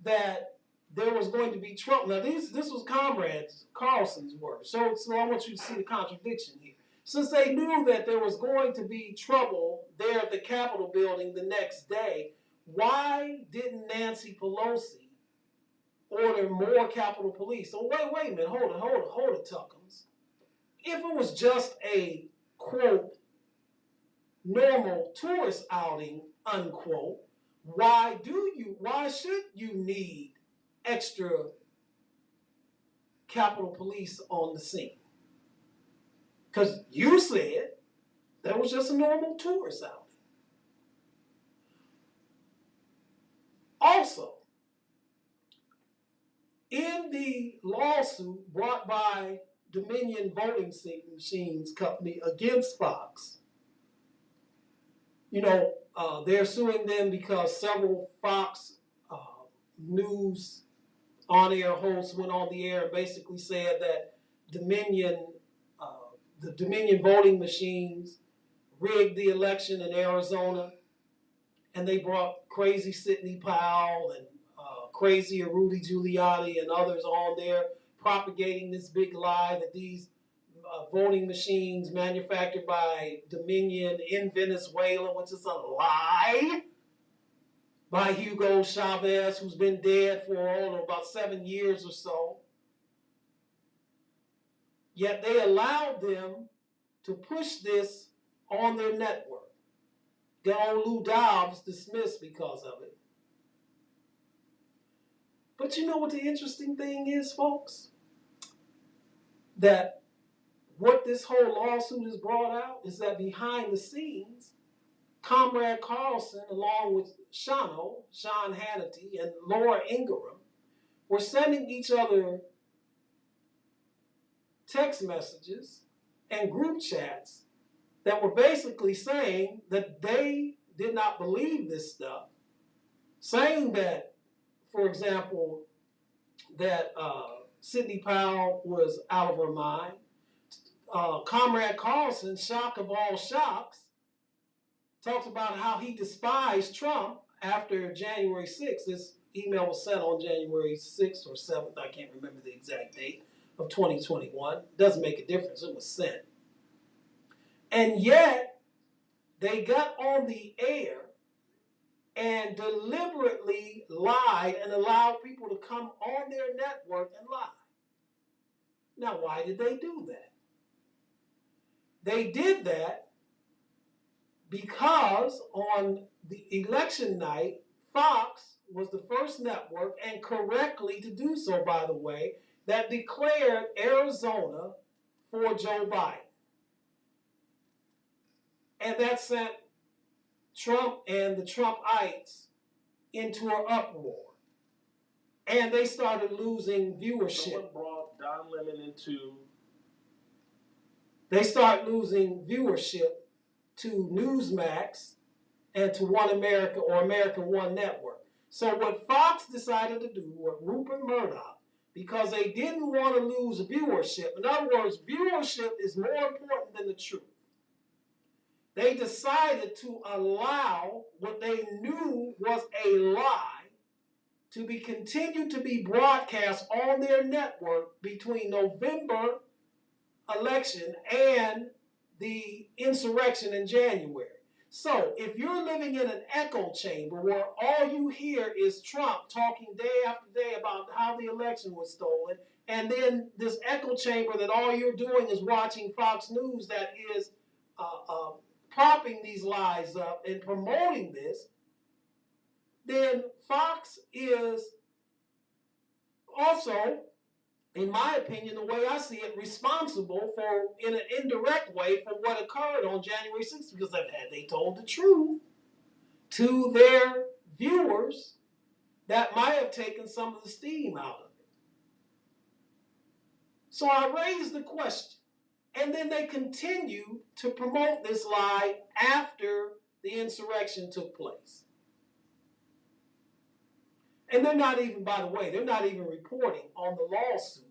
Speaker 1: that there was going to be trouble. Now, this was Comrade Carlson's words. So I want you to see the contradiction here. Since they knew that there was going to be trouble there at the Capitol building the next day, why didn't Nancy Pelosi order more Capitol Police? So wait a minute, hold it, Tuckums. If it was just a, quote, normal tourist outing, unquote, why should you need extra Capitol Police on the scene? Because you said that was just a normal tourist outing. Also, in the lawsuit brought by Dominion Voting Machines Company against Fox, they're suing them because several Fox News on-air hosts went on the air and basically said that the Dominion voting machines rigged the election in Arizona, and they brought crazy Sidney Powell and crazy Rudy Giuliani and others on there propagating this big lie that these voting machines manufactured by Dominion in Venezuela, which is a lie, by Hugo Chavez, who's been dead for about 7 years or so. Yet they allowed them to push this on their network. Their own Lou Dobbs dismissed because of it. But you know what the interesting thing is, folks? That what this whole lawsuit has brought out is that behind the scenes, Comrade Carlson, along with Sean Hannity, and Laura Ingraham, were sending each other text messages and group chats that were basically saying that they did not believe this stuff, saying that, for example, that Sidney Powell was out of her mind. Comrade Carlson, shock of all shocks, talks about how he despised Trump after January 6th. This email was sent on January 6th or 7th, I can't remember the exact date, of 2021. Doesn't make a difference, it was sent. And yet, they got on the air and deliberately lied and allowed people to come on their network and lie. Now, why did they do that? They did that because on the election night, Fox was the first network, and correctly to do so, by the way, that declared Arizona for Joe Biden. And that sent Trump and the Trumpites into an uproar. And they started losing viewership.
Speaker 9: Someone brought Don Lemon into...
Speaker 1: They start losing viewership to Newsmax and to One America or America One Network. So what Fox decided to do, what Rupert Murdoch, because they didn't want to lose viewership. In other words, viewership is more important than the truth. They decided to allow what they knew was a lie to be continued to be broadcast on their network between November election and the insurrection in January. So if you're living in an echo chamber where all you hear is Trump talking day after day about how the election was stolen, and then this echo chamber that all you're doing is watching Fox News that is propping these lies up and promoting this, then Fox is also, in my opinion, the way I see it, responsible for, in an indirect way, for what occurred on January 6th, because had they told the truth to their viewers, that might have taken some of the steam out of it. So I raised the question, and then they continued to promote this lie after the insurrection took place. And they're not even, by the way, they're not even reporting on the lawsuit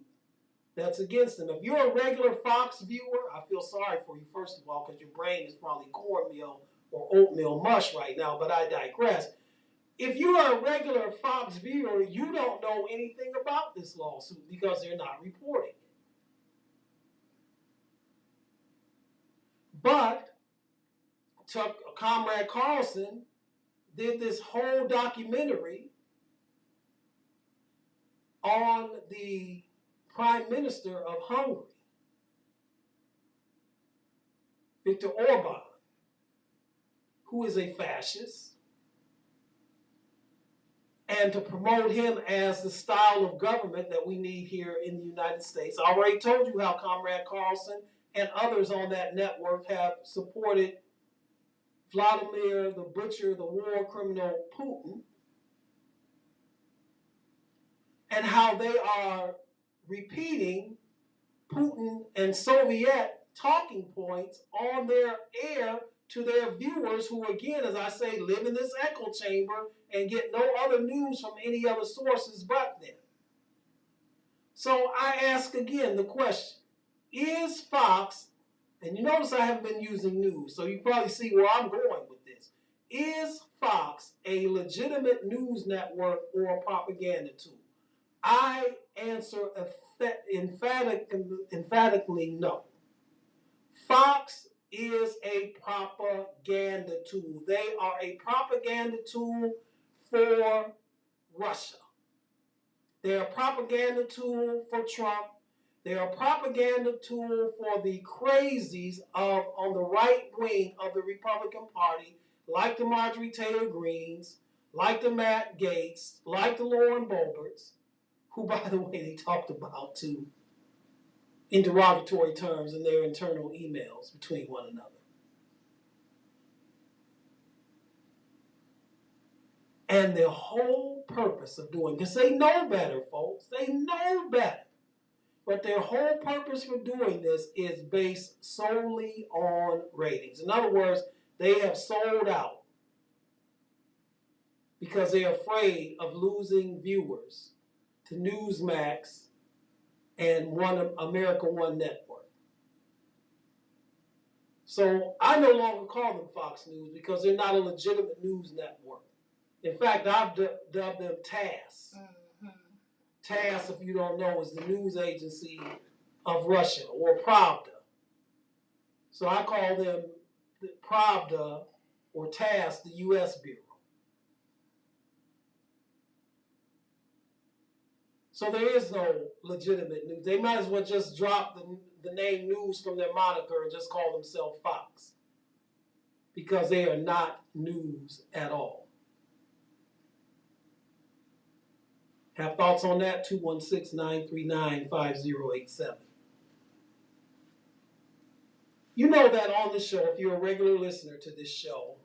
Speaker 1: that's against them. If you're a regular Fox viewer, I feel sorry for you, first of all, because your brain is probably cornmeal or oatmeal mush right now, but I digress. If you are a regular Fox viewer, you don't know anything about this lawsuit because they're not reporting it. But Comrade Carlson did this whole documentary on the Prime Minister of Hungary, Viktor Orban, who is a fascist, and to promote him as the style of government that we need here in the United States. I already told you how Comrade Carlson and others on that network have supported Vladimir the Butcher, the war criminal Putin, and how they are repeating Putin and Soviet talking points on their air to their viewers who, again, as I say, live in this echo chamber and get no other news from any other sources but them. So I ask again the question, is Fox, and you notice I haven't been using news, so you probably see where I'm going with this. Is Fox a legitimate news network or a propaganda tool? I answer emphatically no. Fox is a propaganda tool. They are a propaganda tool for Russia. They're a propaganda tool for Trump. They're a propaganda tool for the crazies on the right wing of the Republican Party, like the Marjorie Taylor Greens, like the Matt Gaetz, like the Lauren Boeberts, who, by the way, they talked about too in derogatory terms in their internal emails between one another. And the whole purpose of doing, because they know better, folks, they know better. But their whole purpose for doing this is based solely on ratings. In other words, they have sold out because they're afraid of losing viewers to Newsmax and America One Network. So I no longer call them Fox News because they're not a legitimate news network. In fact, I've dubbed them TASS. Mm-hmm. TASS, if you don't know, is the news agency of Russia, or Pravda. So I call them the Pravda or TASS, the U.S. Bureau. So there is no legitimate news. They might as well just drop the name news from their moniker and just call themselves Fox, because they are not news at all. Have thoughts on that? 216-939-5087. You know that on the show, if you're a regular listener to this show,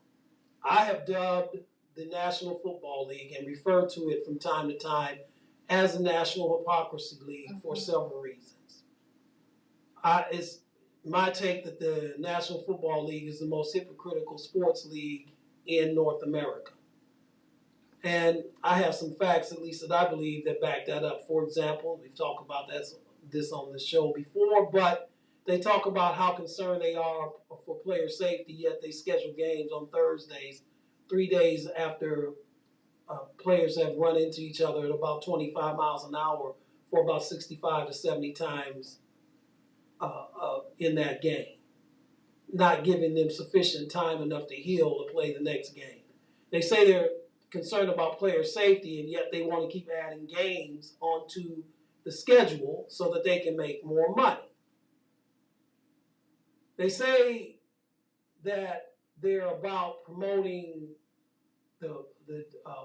Speaker 1: I have dubbed the National Football League and referred to it from time to time as the National Hypocrisy League for several reasons. It's my take that the National Football League is the most hypocritical sports league in North America. And I have some facts, at least that I believe, that back that up. For example, we've talked about this on the show before, but they talk about how concerned they are for player safety, yet they schedule games on Thursdays, 3 days after players have run into each other at about 25 miles an hour for about 65 to 70 times in that game, not giving them sufficient time enough to heal to play the next game. They say they're concerned about player safety, and yet they want to keep adding games onto the schedule so that they can make more money. They say that they're about promoting the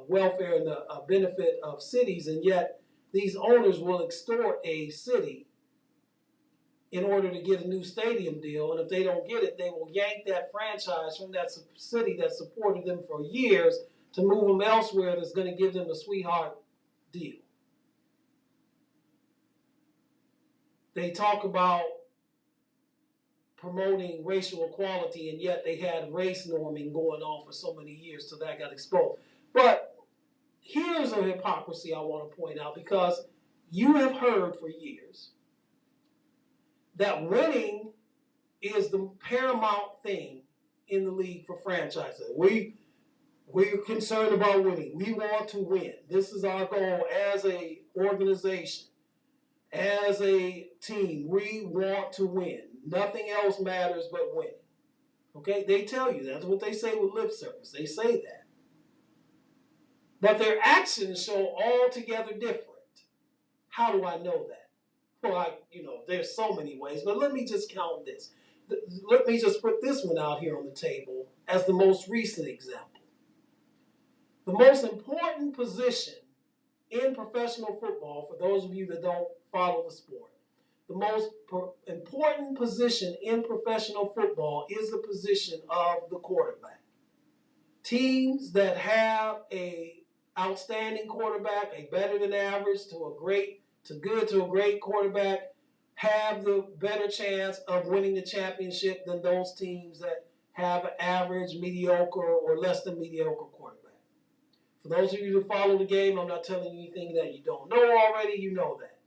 Speaker 1: welfare and the benefit of cities, and yet these owners will extort a city in order to get a new stadium deal, and if they don't get it, they will yank that franchise from that city that supported them for years to move them elsewhere that's going to give them a sweetheart deal. They talk about promoting racial equality, and yet they had race norming going on for so many years till that got exposed. But here's a hypocrisy I want to point out, because you have heard for years that winning is the paramount thing in the league for franchises. We're concerned about winning. We want to win. This is our goal as an organization, as a team. We want to win. Nothing else matters but winning. Okay? They tell you that's what they say with lip service. They say that. But their actions show altogether different. How do I know that? Well, there's so many ways, but let me just count this. Let me just put this one out here on the table as the most recent example. The most important position in professional football, for those of you that don't follow the sport, the most important position in professional football is the position of the quarterback. Teams that have a outstanding quarterback, a better than average to a great to good to a great quarterback, have the better chance of winning the championship than those teams that have an average, mediocre, or less than mediocre quarterback. For those of you who follow the game, I'm not telling you anything that you don't know already. You know that.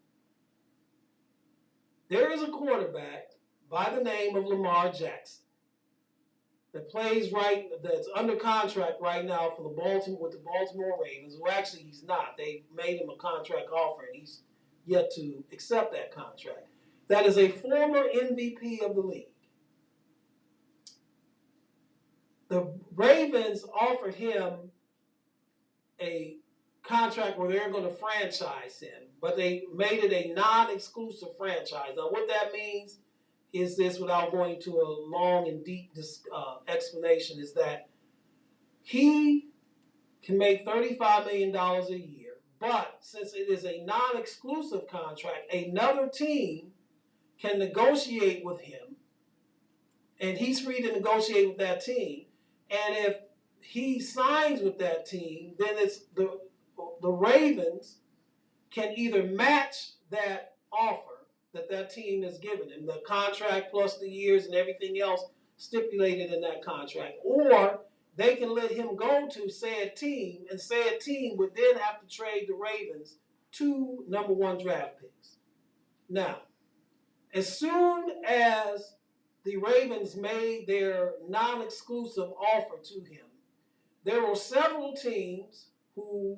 Speaker 1: There is a quarterback by the name of Lamar Jackson that that's under contract right now for the Baltimore Ravens. Well, actually, he's not. They made him a contract offer, and he's yet to accept that contract. That is a former MVP of the league. The Ravens offered him a contract where they're going to franchise him, but they made it a non-exclusive franchise. Now, what that means is this, without going to a long and deep explanation, is that he can make $35 million a year, but since it is a non-exclusive contract, another team can negotiate with him, and he's free to negotiate with that team. And if he signs with that team, then it's the Ravens can either match that offer that team has given him, the contract plus the years and everything else stipulated in that contract, or they can let him go to said team, and said team would then have to trade the Ravens 2 number 1 draft picks. Now, as soon as the Ravens made their non-exclusive offer to him, there were several teams who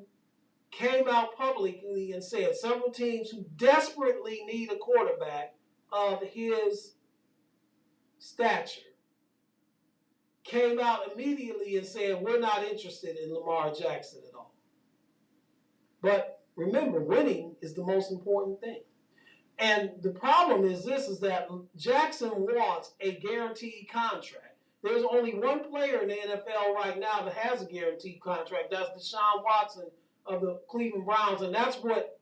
Speaker 1: came out publicly and said, several teams who desperately need a quarterback of his stature came out immediately and said, we're not interested in Lamar Jackson at all. But remember, winning is the most important thing. And the problem is this, is that Jackson wants a guaranteed contract. There's only one player in the NFL right now that has a guaranteed contract. That's Deshaun Watson of the Cleveland Browns, and that's what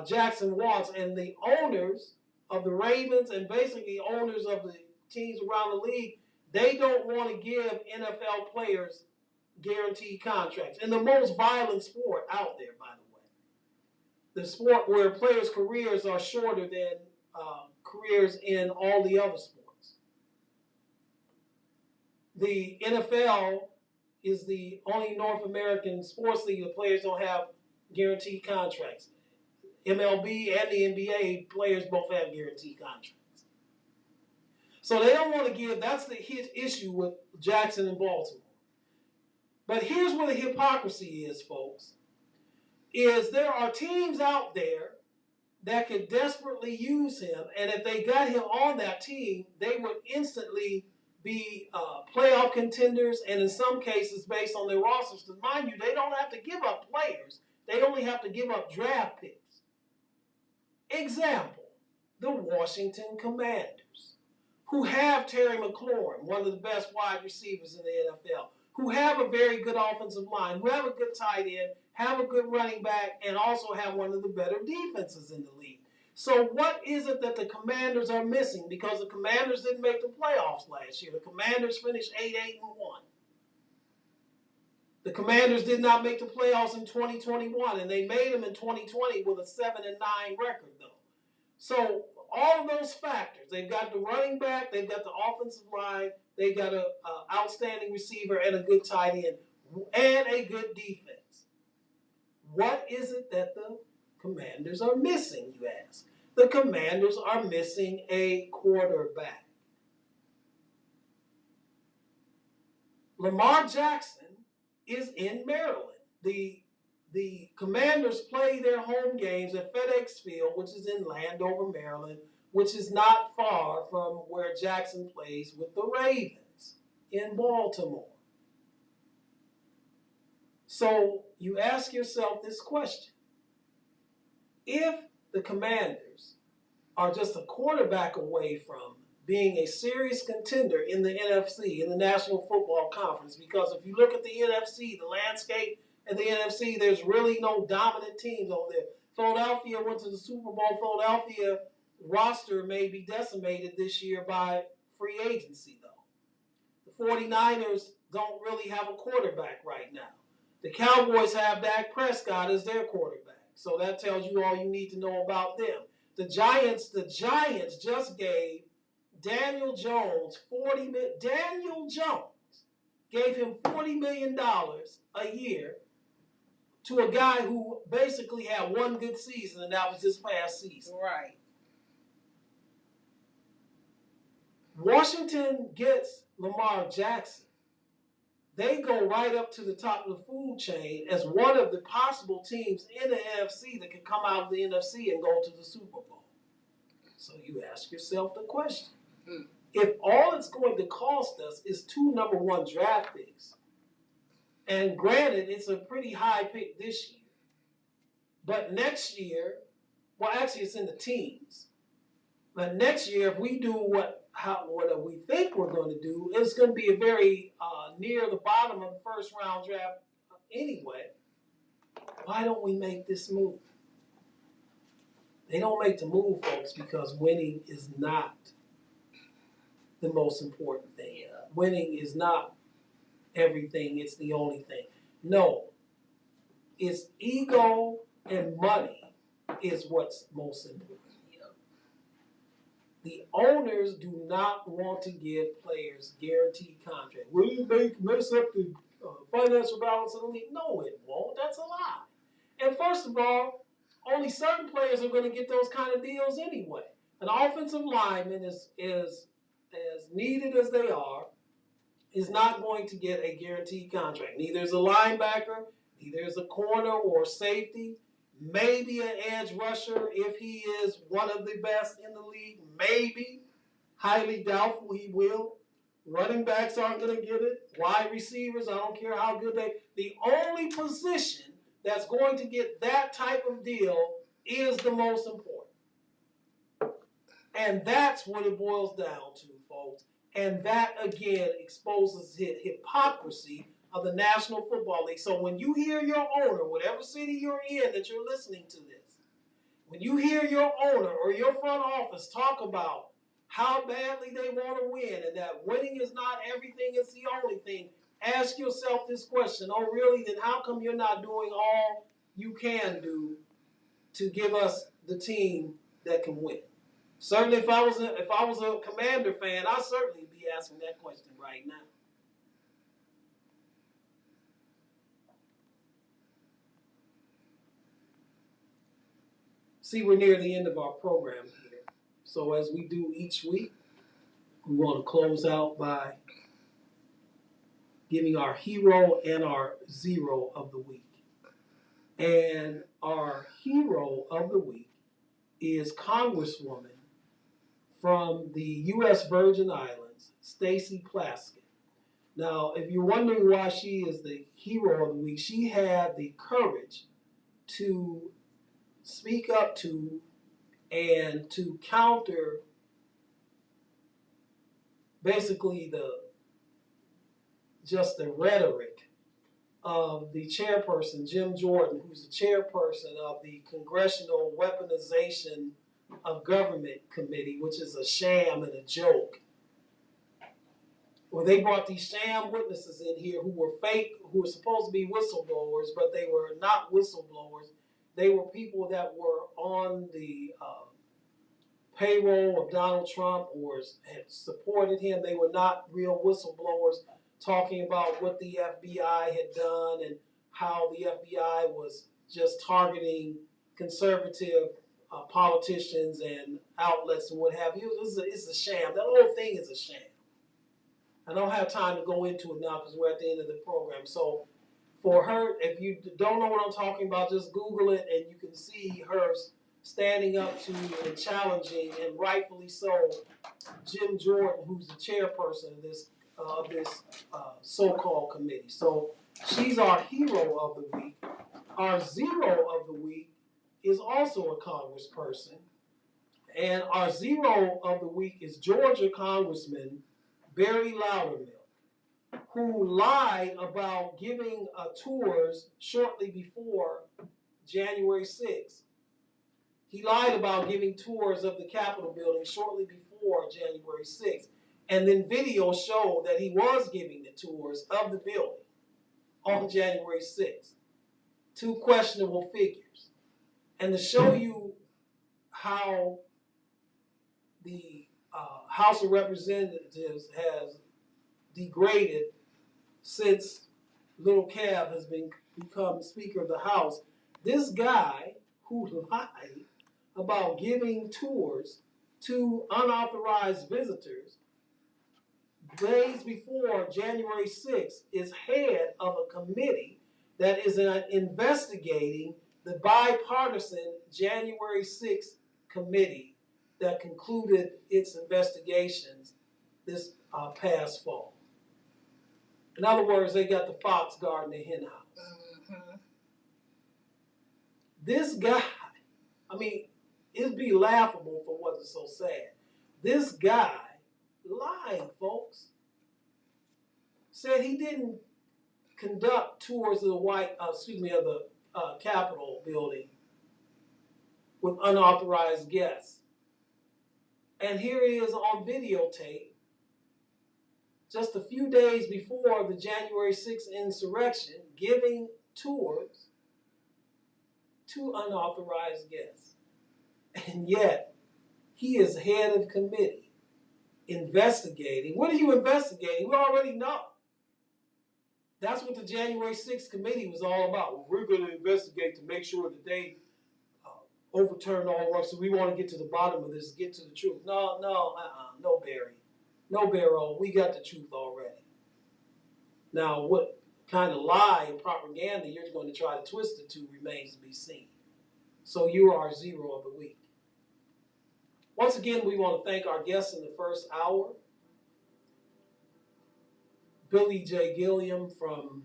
Speaker 1: Jackson wants. And the owners of the Ravens and basically owners of the teams around the league, they don't want to give NFL players guaranteed contracts. In the most violent sport out there, by the way. The sport where players' careers are shorter than careers in all the other sports. The NFL is the only North American sports league that players don't have guaranteed contracts. MLB and the NBA players both have guaranteed contracts. So they don't want to give, that's his issue with Jackson and Baltimore. But here's where the hypocrisy is, folks, is there are teams out there that could desperately use him, and if they got him on that team, they would instantly be playoff contenders, and in some cases, based on their rosters, because mind you, they don't have to give up players. They only have to give up draft picks. Example, the Washington Commanders, who have Terry McLaurin, one of the best wide receivers in the NFL, who have a very good offensive line, who have a good tight end, have a good running back, and also have one of the better defenses in the league. So what is it that the Commanders are missing? Because the Commanders didn't make the playoffs last year. The Commanders finished 8-1. The Commanders did not make the playoffs in 2021, and they made them in 2020 with a 7-9 record, though. So all of those factors, they've got the running back, they've got the offensive line, they've got an outstanding receiver and a good tight end, and a good defense. What is it that the Commanders are missing, you ask? The Commanders are missing a quarterback. Lamar Jackson is in Maryland. The Commanders play their home games at FedEx Field, which is in Landover, Maryland, which is not far from where Jackson plays with the Ravens in Baltimore. So you ask yourself this question. If the Commanders are just a quarterback away from being a serious contender in the NFC, in the National Football Conference. Because if you look at the NFC, the landscape in the NFC, there's really no dominant teams over there. Philadelphia went to the Super Bowl. Philadelphia roster may be decimated this year by free agency, though. The 49ers don't really have a quarterback right now. The Cowboys have Dak Prescott as their quarterback. So that tells you all you need to know about them. The Giants just gave Daniel Jones gave him $40 million a year to a guy who basically had one good season, and that was this past season.
Speaker 4: Right.
Speaker 1: Washington gets Lamar Jackson. They go right up to the top of the food chain as one of the possible teams in the NFC that can come out of the NFC and go to the Super Bowl. So you ask yourself the question. If all it's going to cost us is 2 number 1 draft picks, and granted, it's a pretty high pick this year, but next year, well, actually, it's in the teens. But next year, if we do what we think we're going to do, it's going to be a very near the bottom of the first round draft anyway. Why don't we make this move? They don't make the move, folks, because winning is not the most important thing. Winning is not everything. It's the only thing. No. It's ego and money is what's most important. The owners do not want to give players guaranteed contracts. Will it mess up the financial balance of the league? No, it won't. That's a lie. And first of all, only certain players are going to get those kind of deals anyway. An offensive lineman is as needed as they are, is not going to get a guaranteed contract. Neither is a linebacker, neither is a corner or safety. Maybe an edge rusher if he is one of the best in the league. Maybe. Highly doubtful he will. Running backs aren't going to get it. Wide receivers, I don't care how good they. The only position that's going to get that type of deal is the most important. And that's what it boils down to, folks. And that, again, exposes the hypocrisy of the National Football League. So when you hear your owner, whatever city you're in that you're listening to this, when you hear your owner or your front office talk about how badly they want to win and that winning is not everything, it's the only thing, ask yourself this question. Oh, really? Then how come you're not doing all you can do to give us the team that can win? Certainly, if I was a Commander fan, I'd certainly be asking that question right now. See, we're near the end of our program here. So as we do each week, we want to close out by giving our hero and our zero of the week. And our hero of the week is Congresswoman from the U.S. Virgin Islands, Stacey Plaskett. Now, if you're wondering why she is the hero of the week, she had the courage to speak up to and to counter basically the rhetoric of the chairperson, Jim Jordan, who's the chairperson of the Congressional Weaponization of Government Committee, which is a sham and a joke. Well, they brought these sham witnesses in here who were fake, who were supposed to be whistleblowers, but they were not whistleblowers. They were people that were on the payroll of Donald Trump or had supported him. They were not real whistleblowers talking about what the FBI had done and how the FBI was just targeting conservative politicians and outlets and what have you. It's a sham. That whole thing is a sham. I don't have time to go into it now because we're at the end of the program. So for her, if you don't know what I'm talking about, just Google it and you can see her standing up to and challenging, and rightfully so, Jim Jordan, who's the chairperson of this so-called committee. So she's our hero of the week. Our zero of the week is also a congressperson, And our zero of the week is Georgia Congressman Barry Loudermilk, who lied about giving tours shortly before January 6th. He lied about giving tours of the Capitol building shortly before January 6th. And then video showed that he was giving the tours of the building on January 6th. Two questionable figures. And to show you how the House of Representatives has degraded since Little Cab has become Speaker of the House, this guy who lied about giving tours to unauthorized visitors days before January 6th is head of a committee that is investigating the bipartisan January 6th committee that concluded its investigations this past fall. In other words, they got the fox guarding the hen house. Mm-hmm. This guy, I mean, it'd be laughable for what's so sad. This guy lied, folks. Said he didn't conduct tours of the Capitol building with unauthorized guests. And here he is on videotape just a few days before the January 6th insurrection, giving tours to unauthorized guests. And yet, he is head of committee investigating. What are you investigating? We already know. That's what the January 6th committee was all about. Well, we're going to investigate to make sure that they overturn all wrongs. So we want to get to the bottom of this, get to the truth. No, Barry. No, Barrow. We got the truth already. Now, what kind of lie and propaganda you're going to try to twist it to remains to be seen. So you are our zero of the week. Once again, we want to thank our guests in the first hour. Billy J. Gilliam from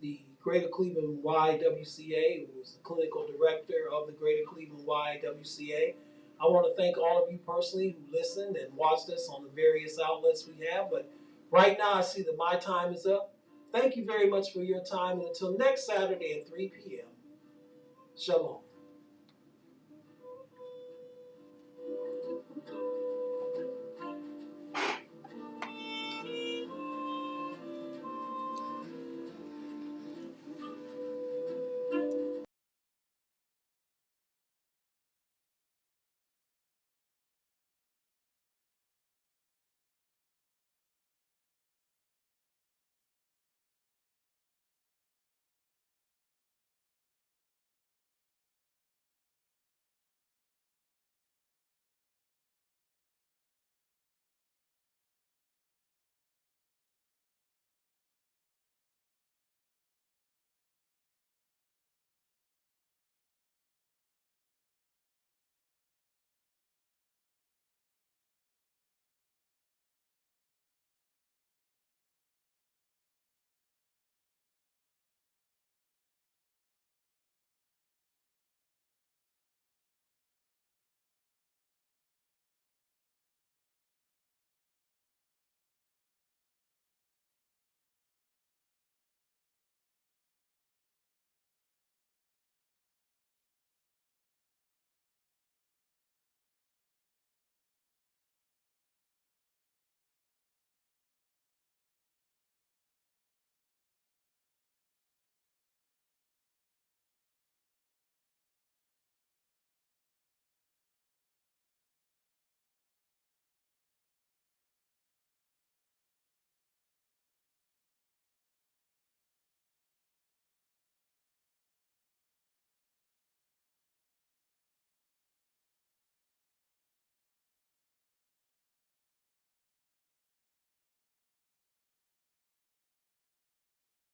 Speaker 1: the Greater Cleveland YWCA, who is the clinical director of the Greater Cleveland YWCA. I want to thank all of you personally who listened and watched us on the various outlets we have. But right now, I see that my time is up. Thank you very much for your time. And until next Saturday at 3 p.m., shalom.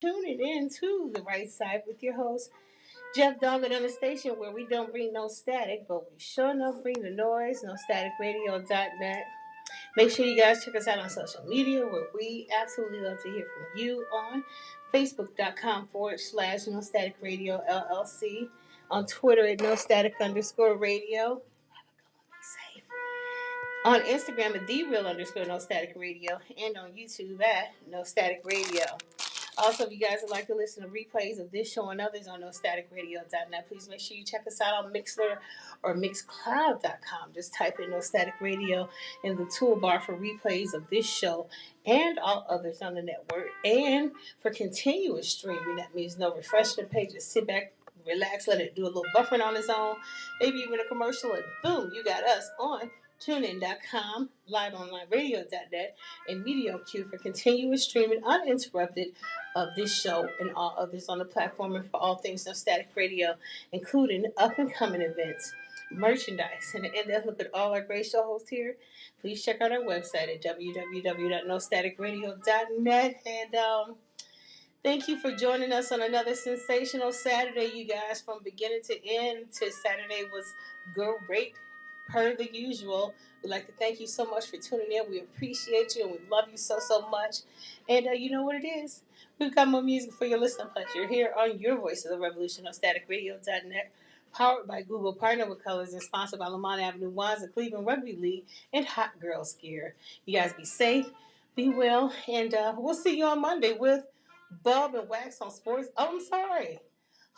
Speaker 4: Tune it in to The Right Side with your host, Jeff Doggett, on the station where we don't bring no static, but we sure enough bring the noise, nostaticradio.net. Make sure you guys check us out on social media where we absolutely love to hear from you on Facebook.com/No Static Radio LLC, on Twitter at No Static _radio. Be safe. On Instagram at @TheReal_No Static Radio and on YouTube at No Static Radio. Also, if you guys would like to listen to replays of this show and others on NoStaticRadio.net, please make sure you check us out on Mixler or Mixcloud.com. Just type in No Static Radio in the toolbar for replays of this show and all others on the network. And for continuous streaming, that means no refreshment page. Just sit back, relax, let it do a little buffering on its own, maybe even a commercial, and boom, you got us on TuneIn.com, LiveOnlineRadio.net, and MediaQ for continuous streaming uninterrupted of this show and all others on the platform, and for all things No Static Radio, including up and coming events, merchandise, and to look at all our great show hosts here, please check out our website at www.nostaticradio.net. And thank you for joining us on another sensational Saturday, you guys. From beginning to end, to Saturday was great, per the usual. We'd like to thank you so much for tuning in. We appreciate you and we love you so, so much. And you know what it is? We've got more music for your listening pleasure here on your Voice of the Revolution on staticradio.net. Powered by Google, partnered with Colors, and sponsored by Lamont Avenue Wines, the Cleveland Rugby League, and Hot Girl Scare. You guys be safe, be well, and we'll see you on Monday with Bub and Wax on Sports. Oh, I'm sorry.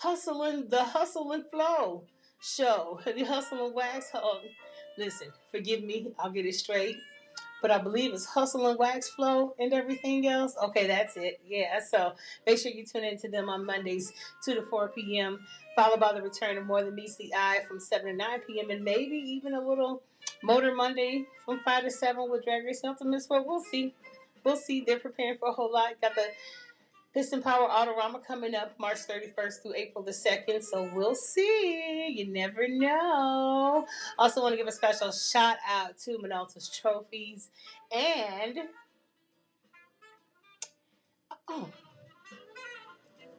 Speaker 4: The Hustle and Flow show. The Hustle and Wax. Listen, forgive me. I'll get it straight. But I believe it's Hustle and Wax Flow and everything else. Okay, that's it. Yeah, so make sure you tune in to them on Mondays, 2 to 4 p.m., followed by the return of More Than Meets the Eye from 7 to 9 p.m., and maybe even a little Motor Monday from 5 to 7 with Drag Race Ultimate Sport. We'll see. We'll see. They're preparing for a whole lot. Got the Piston Power Autorama coming up March 31st through April the 2nd, so we'll see. You never know. Also want to give a special shout out to Minolta's Trophies and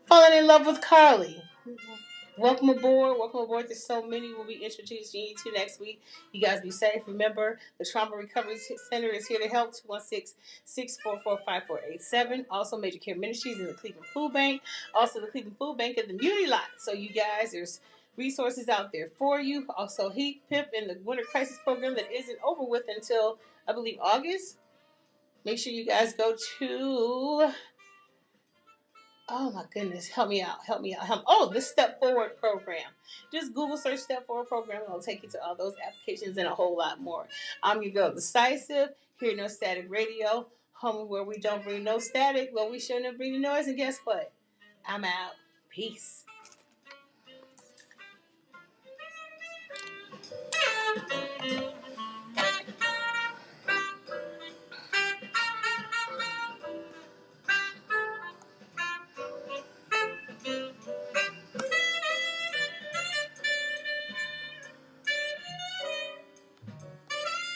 Speaker 4: falling in love with Carly. Welcome aboard. Welcome aboard. There's so many we'll be introducing you to next week. You guys be safe. Remember, the Trauma Recovery Center is here to help. 216-644-5487. Also, Major Care Ministries and the Cleveland Food Bank. Also, the Cleveland Food Bank at the Muni Lot. So, you guys, there's resources out there for you. Also, HEAP, PIP, and the Winter Crisis Program that isn't over with until, I believe, August. Make sure you guys go to... Oh my goodness, help me out. The Step Forward program. Just Google search Step Forward program and it'll take you to all those applications and a whole lot more. I'm your girl Decisive, here at No Static Radio, home where we don't bring no static, but we shouldn't bring the noise. And guess what? I'm out. Peace.